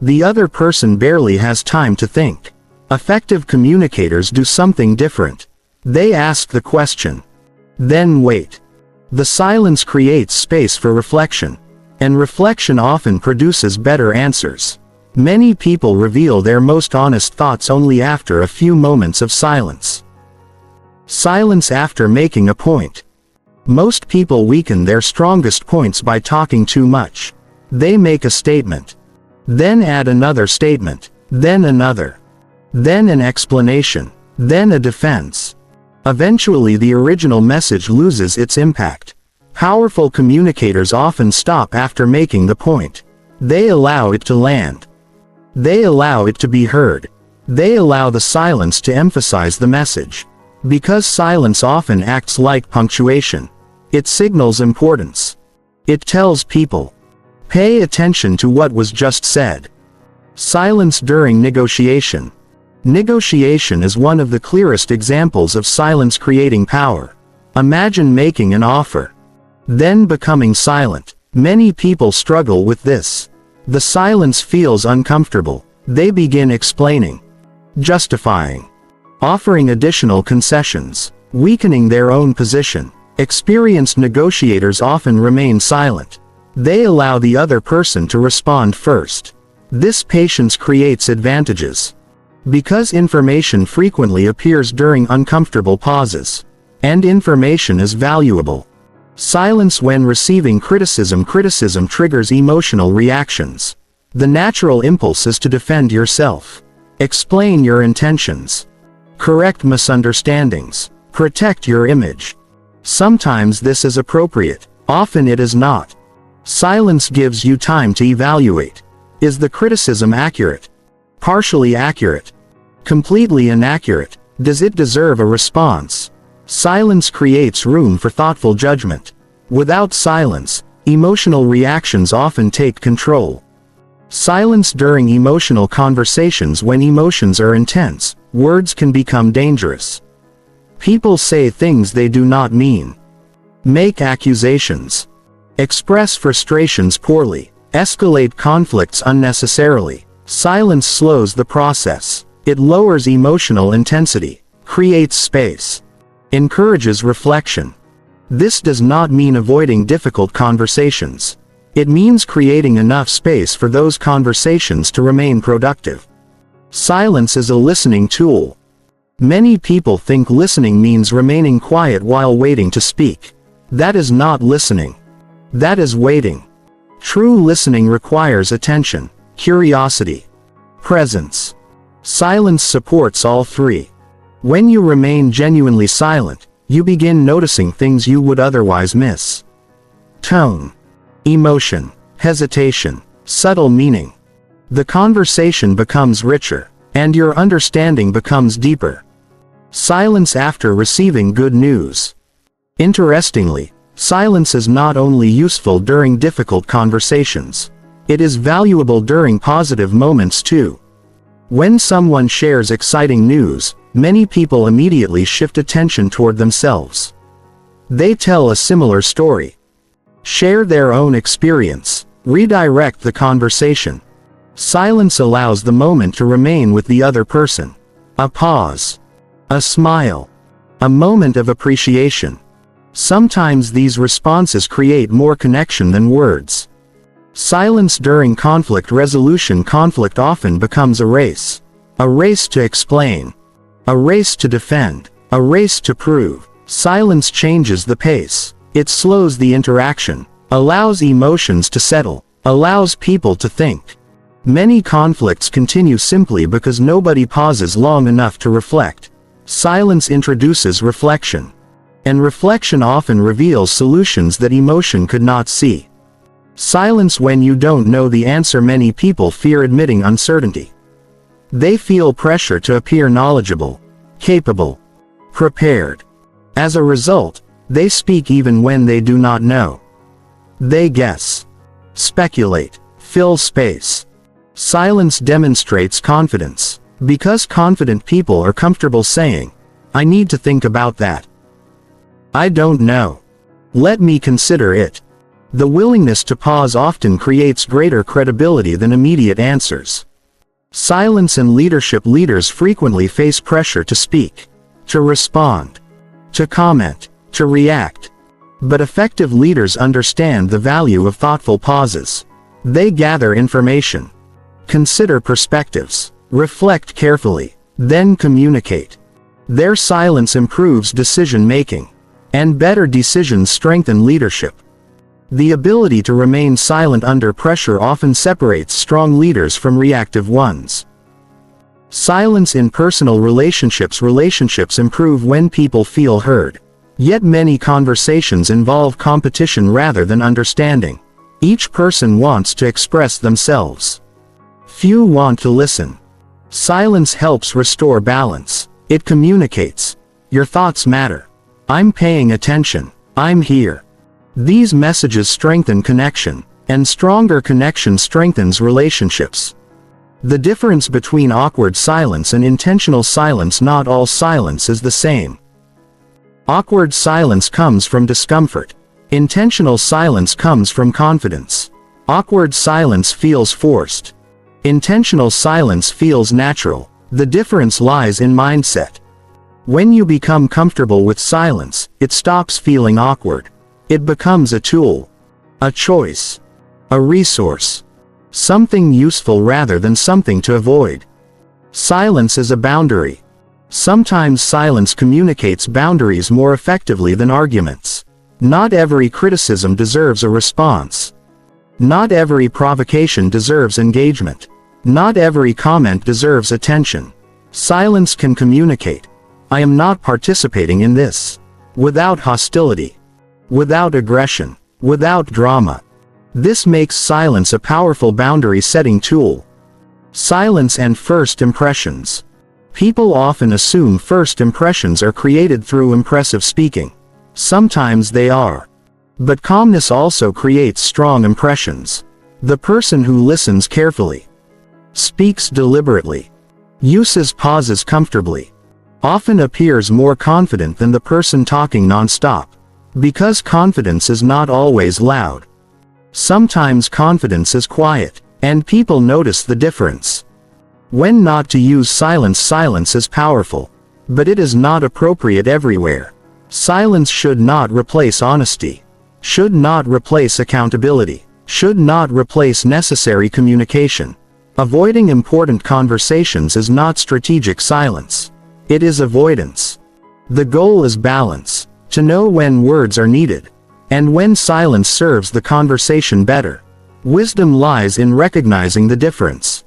The other person barely has time to think. Effective communicators do something different. They ask the question, then wait. The silence creates space for reflection. And reflection often produces better answers. Many people reveal their most honest thoughts only after a few moments of silence. Silence after making a point. Most people weaken their strongest points by talking too much. They make a statement, then add another statement, then another, then an explanation, then a defense. Eventually the original message loses its impact. Powerful communicators often stop after making the point. They allow it to land. They allow it to be heard. They allow the silence to emphasize the message. Because silence often acts like punctuation. It signals importance. It tells people, pay attention to what was just said. Silence during negotiation. Negotiation is one of the clearest examples of silence creating power. Imagine making an offer, then becoming silent. Many people struggle with this. The silence feels uncomfortable. They begin explaining, justifying, offering additional concessions, weakening their own position. Experienced negotiators often remain silent. They allow the other person to respond first. This patience creates advantages. Because information frequently appears during uncomfortable pauses, and information is valuable. Silence when receiving criticism. Criticism triggers emotional reactions. The natural impulse is to defend yourself. Explain your intentions. Correct misunderstandings. Protect your image. Sometimes this is appropriate, often it is not. Silence gives you time to evaluate. Is the criticism accurate? Partially accurate? Completely inaccurate? Does it deserve a response? Silence creates room for thoughtful judgment. Without silence, emotional reactions often take control. Silence during emotional conversations. When emotions are intense, words can become dangerous. People say things they do not mean. Make accusations. Express frustrations poorly. Escalate conflicts unnecessarily. Silence slows the process. It lowers emotional intensity. Creates space. Encourages reflection. This does not mean avoiding difficult conversations. It means creating enough space for those conversations to remain productive. Silence is a listening tool. Many people think listening means remaining quiet while waiting to speak. That is not listening. That is waiting. True listening requires attention, curiosity, presence. Silence supports all three. When you remain genuinely silent, you begin noticing things you would otherwise miss. Tone, emotion, hesitation, subtle meaning. The conversation becomes richer, and your understanding becomes deeper. Silence after receiving good news. Interestingly, silence is not only useful during difficult conversations. It is valuable during positive moments too. When someone shares exciting news, many people immediately shift attention toward themselves. They tell a similar story, share their own experience, redirect the conversation. Silence allows the moment to remain with the other person. A pause, a smile, a moment of appreciation. Sometimes these responses create more connection than words. Silence during conflict resolution. Conflict often becomes a race to explain, a race to defend, a race to prove. Silence changes the pace. It slows the interaction, allows emotions to settle, allows people to think. Many conflicts continue simply because nobody pauses long enough to reflect. Silence introduces reflection, and reflection often reveals solutions that emotion could not see. Silence when you don't know the answer. Many people fear admitting uncertainty. They feel pressure to appear knowledgeable, capable, prepared. As a result, they speak even when they do not know. They guess, speculate, fill space. Silence demonstrates confidence. Because confident people are comfortable saying, I need to think about that. I don't know. Let me consider it. The willingness to pause often creates greater credibility than immediate answers. Silence in leadership. Leaders frequently face pressure to speak, to respond, to comment, to react. But effective leaders understand the value of thoughtful pauses. They gather information, consider perspectives, reflect carefully, then communicate. Their silence improves decision-making, and better decisions strengthen leadership. The ability to remain silent under pressure often separates strong leaders from reactive ones. Silence in personal relationships. Relationships improve when people feel heard. Yet many conversations involve competition rather than understanding. Each person wants to express themselves. Few want to listen. Silence helps restore balance. It communicates, Your thoughts matter. I'm paying attention. I'm here. These messages strengthen connection, and stronger connection strengthens relationships. The difference between awkward silence and intentional silence: not all silence is the same. Awkward silence comes from discomfort. Intentional silence comes from confidence. Awkward silence feels forced. Intentional silence feels natural. The difference lies in mindset. When you become comfortable with silence, it stops feeling awkward. It becomes a tool, a choice, a resource, something useful rather than something to avoid. Silence is a boundary. Sometimes silence communicates boundaries more effectively than arguments. Not every criticism deserves a response. Not every provocation deserves engagement. Not every comment deserves attention. Silence can communicate, "I am not participating in this," without hostility, without aggression, without drama. This makes silence a powerful boundary-setting tool. Silence and first impressions. People often assume first impressions are created through impressive speaking. Sometimes they are. But calmness also creates strong impressions. The person who listens carefully, speaks deliberately, uses pauses comfortably, often appears more confident than the person talking non-stop. Because confidence is not always loud. Sometimes confidence is quiet, and people notice the difference. When not to use silence: silence is powerful, but it is not appropriate everywhere. Silence should not replace honesty, should not replace accountability, should not replace necessary communication. Avoiding important conversations is not strategic silence. It is avoidance. The goal is balance, to know when words are needed, and when silence serves the conversation better. Wisdom lies in recognizing the difference.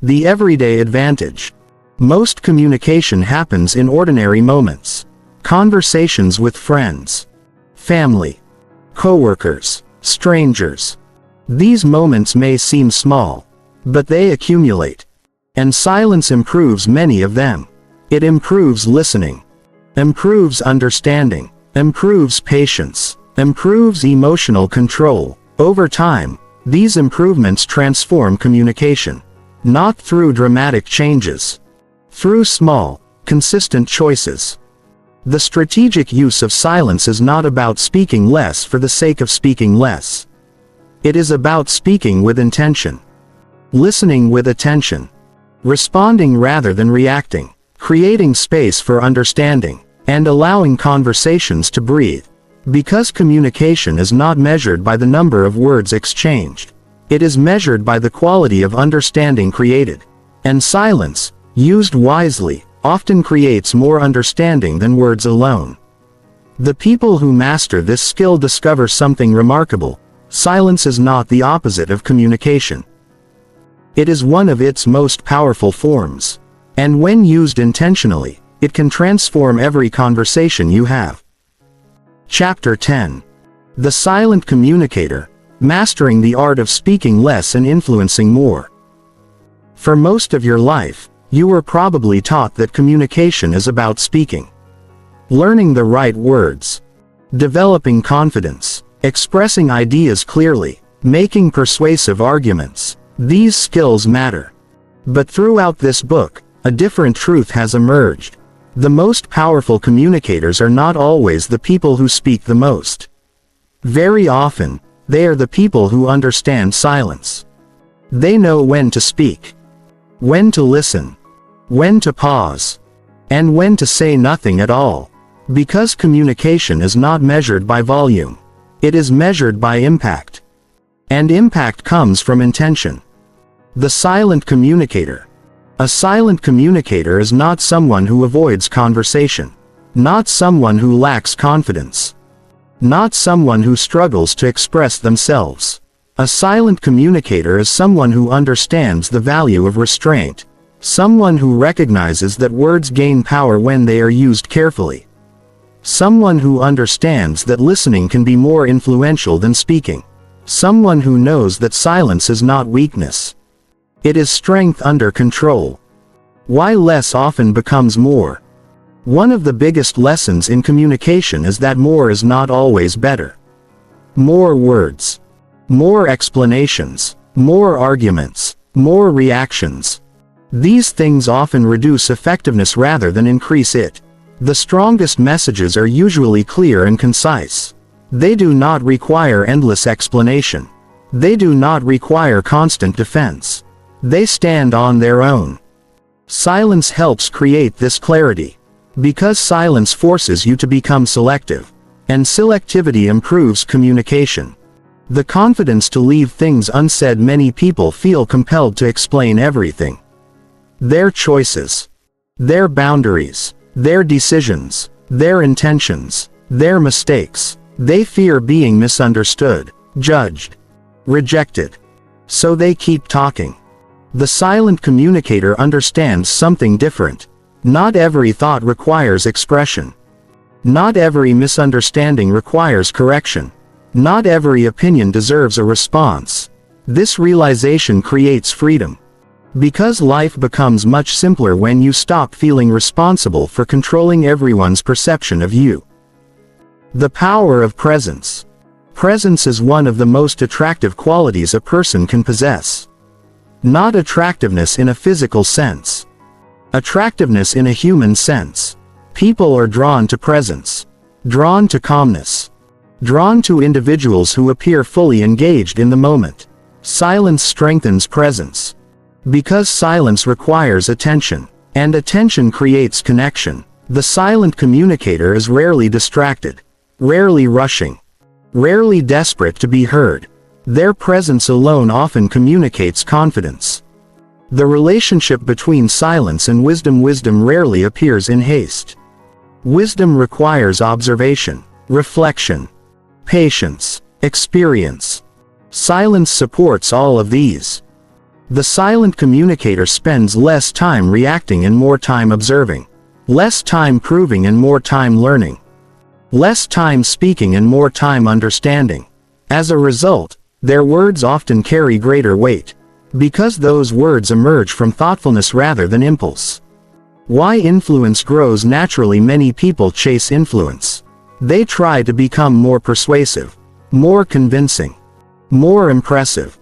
The everyday advantage. Most communication happens in ordinary moments. Conversations with friends, family, coworkers, strangers. These moments may seem small, but they accumulate. And silence improves many of them. It improves listening, improves understanding, improves patience, improves emotional control. Over time, these improvements transform communication. Not through dramatic changes. Through small, consistent choices. The strategic use of silence is not about speaking less for the sake of speaking less. It is about speaking with intention. Listening with attention. Responding rather than reacting. Creating space for understanding, and allowing conversations to breathe. Because communication is not measured by the number of words exchanged. It is measured by the quality of understanding created. And silence, used wisely, often creates more understanding than words alone. The people who master this skill discover something remarkable. Silence is not the opposite of communication. It is one of its most powerful forms. And when used intentionally, it can transform every conversation you have. Chapter 10. The Silent Communicator. Mastering the art of speaking less and influencing more. For most of your life, you were probably taught that communication is about speaking. Learning the right words. Developing confidence. Expressing ideas clearly. Making persuasive arguments. These skills matter. But throughout this book, a different truth has emerged. The most powerful communicators are not always the people who speak the most. Very often, they are the people who understand silence. They know when to speak, when to listen, when to pause, and when to say nothing at all. Because communication is not measured by volume. It is measured by impact. And impact comes from intention. The silent communicator. A silent communicator is not someone who avoids conversation. Not someone who lacks confidence. Not someone who struggles to express themselves. A silent communicator is someone who understands the value of restraint. Someone who recognizes that words gain power when they are used carefully. Someone who understands that listening can be more influential than speaking. Someone who knows that silence is not weakness. It is strength under control. Why less often becomes more. One of the biggest lessons in communication is that more is not always better. More words, more explanations, more arguments, more reactions. These things often reduce effectiveness rather than increase it. The strongest messages are usually clear and concise. They do not require endless explanation. They do not require constant defense. They stand on their own. Silence helps create this clarity. Because silence forces you to become selective, and selectivity improves communication. The confidence to leave things unsaid. Many people feel compelled to explain everything. Their choices, their boundaries, their decisions, their intentions, their mistakes. They fear being misunderstood, judged, rejected. So they keep talking. The silent communicator understands something different. Not every thought requires expression. Not every misunderstanding requires correction. Not every opinion deserves a response. This realization creates freedom. Because life becomes much simpler when you stop feeling responsible for controlling everyone's perception of you. The power of presence. Presence is one of the most attractive qualities a person can possess. Not attractiveness in a physical sense. Attractiveness in a human sense. People are drawn to presence. Drawn to calmness. Drawn to individuals who appear fully engaged in the moment. Silence strengthens presence. Because silence requires attention, and attention creates connection, the silent communicator is rarely distracted, rarely rushing, rarely desperate to be heard. Their presence alone often communicates confidence. The relationship between silence and wisdom. Wisdom rarely appears in haste. Wisdom requires observation, reflection, patience, experience. Silence supports all of these. The silent communicator spends less time reacting and more time observing. Less time proving and more time learning. Less time speaking and more time understanding. As a result, their words often carry greater weight. Because those words emerge from thoughtfulness rather than impulse. Why influence grows naturally. Many people chase influence. They try to become more persuasive, more convincing, more impressive.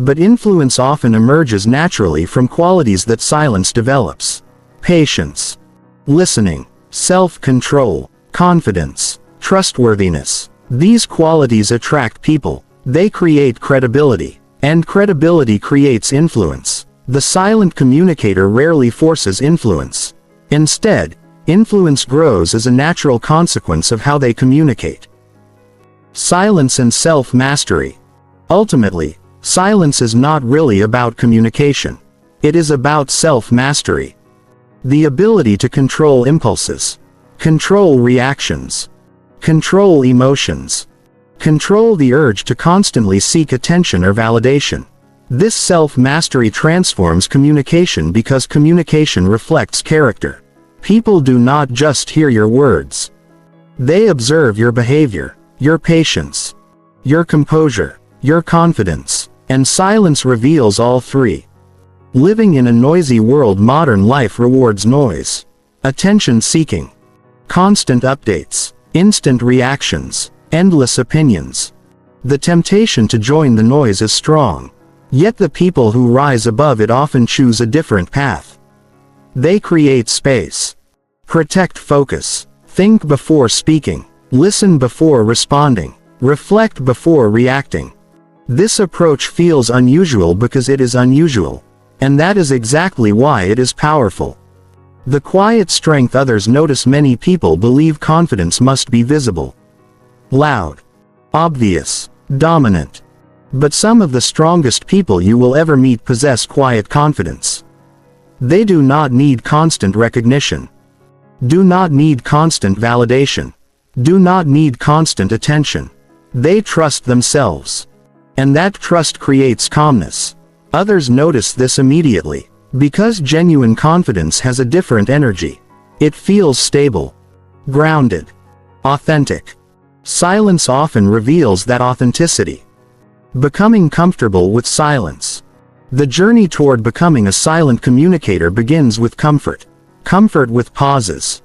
But influence often emerges naturally from qualities that silence develops. Patience, listening, self-control, confidence, trustworthiness. These qualities attract people. They create credibility. And credibility creates influence. The silent communicator rarely forces influence. Instead, influence grows as a natural consequence of how they communicate. Silence and self-mastery. Ultimately, silence is not really about communication. It is about self-mastery. The ability to control impulses, control reactions, control emotions, control the urge to constantly seek attention or validation. This self-mastery transforms communication because communication reflects character. People do not just hear your words. They observe your behavior, your patience, your composure, your confidence, and silence reveals all three. Living in a noisy world, modern life rewards noise, attention-seeking, constant updates, instant reactions, endless opinions. The temptation to join the noise is strong. Yet the people who rise above it often choose a different path. They create space. Protect focus. Think before speaking. Listen before responding. Reflect before reacting. This approach feels unusual because it is unusual. And that is exactly why it is powerful. The quiet strength others notice. Many people believe confidence must be visible, loud, obvious, dominant. But some of the strongest people you will ever meet possess quiet confidence. They do not need constant recognition. Do not need constant validation. Do not need constant attention. They trust themselves. And that trust creates calmness. Others notice this immediately. Because genuine confidence has a different energy. It feels stable, grounded, authentic. Silence often reveals that authenticity. Becoming comfortable with silence. The journey toward becoming a silent communicator begins with comfort. Comfort with pauses.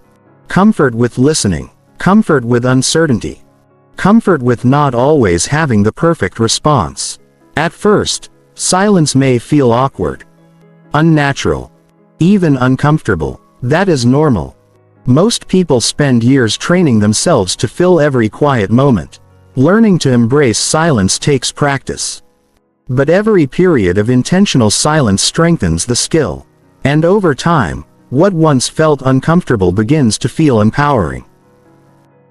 Comfort with listening. Comfort with uncertainty. Comfort with not always having the perfect response. At first, silence may feel awkward, unnatural, even uncomfortable. That is normal. Most people spend years training themselves to fill every quiet moment. Learning to embrace silence takes practice. But every period of intentional silence strengthens the skill. And over time, what once felt uncomfortable begins to feel empowering.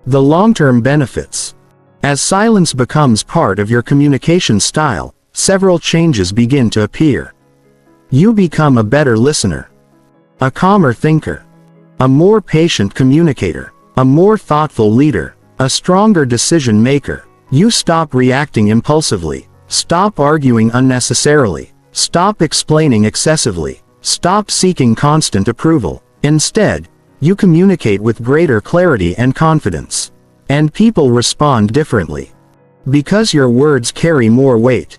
The long-term benefits. As silence becomes part of your communication style, several changes begin to appear. You become a better listener, a calmer thinker, a more patient communicator, a more thoughtful leader, a stronger decision maker. You stop reacting impulsively, stop arguing unnecessarily, stop explaining excessively, stop seeking constant approval. Instead, you communicate with greater clarity and confidence. And people respond differently, because your words carry more weight.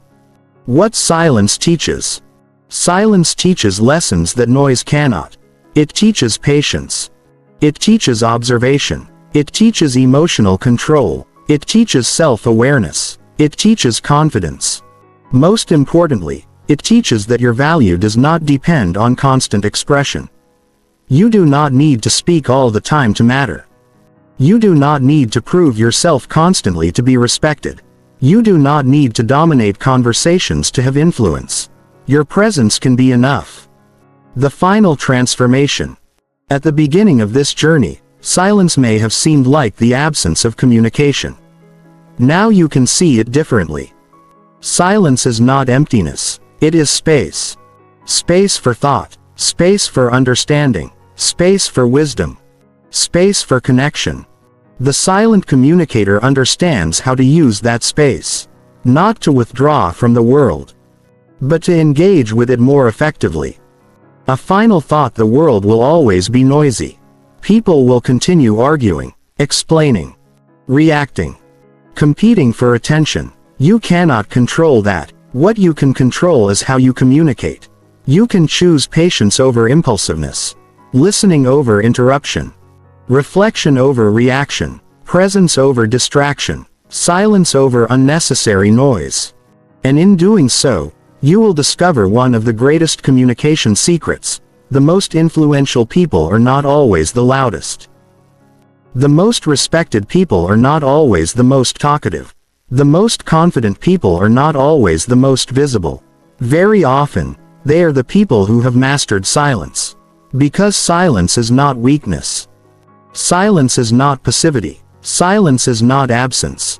What silence teaches? Silence teaches lessons that noise cannot. It teaches patience. It teaches observation. It teaches emotional control. It teaches self-awareness. It teaches confidence. Most importantly, it teaches that your value does not depend on constant expression. You do not need to speak all the time to matter. You do not need to prove yourself constantly to be respected. You do not need to dominate conversations to have influence. Your presence can be enough. The final transformation. At the beginning of this journey, silence may have seemed like the absence of communication. Now you can see it differently. Silence is not emptiness. It is space. Space for thought. Space for understanding. Space for wisdom. Space for connection. The silent communicator understands how to use that space. Not to withdraw from the world, but to engage with it more effectively. A final thought: the world will always be noisy. People will continue arguing, explaining, reacting, competing for attention. You cannot control that. What you can control is how you communicate. You can choose patience over impulsiveness, listening over interruption, reflection over reaction, presence over distraction, silence over unnecessary noise. And in doing so, you will discover one of the greatest communication secrets: the most influential people are not always the loudest. The most respected people are not always the most talkative. The most confident people are not always the most visible. Very often, they are the people who have mastered silence. Because silence is not weakness. Silence is not passivity. Silence is not absence.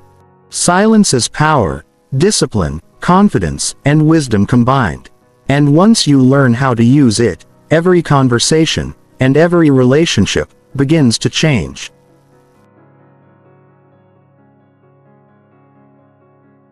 Silence is power, discipline, confidence, and wisdom combined. And once you learn how to use it, every conversation, and every relationship, begins to change.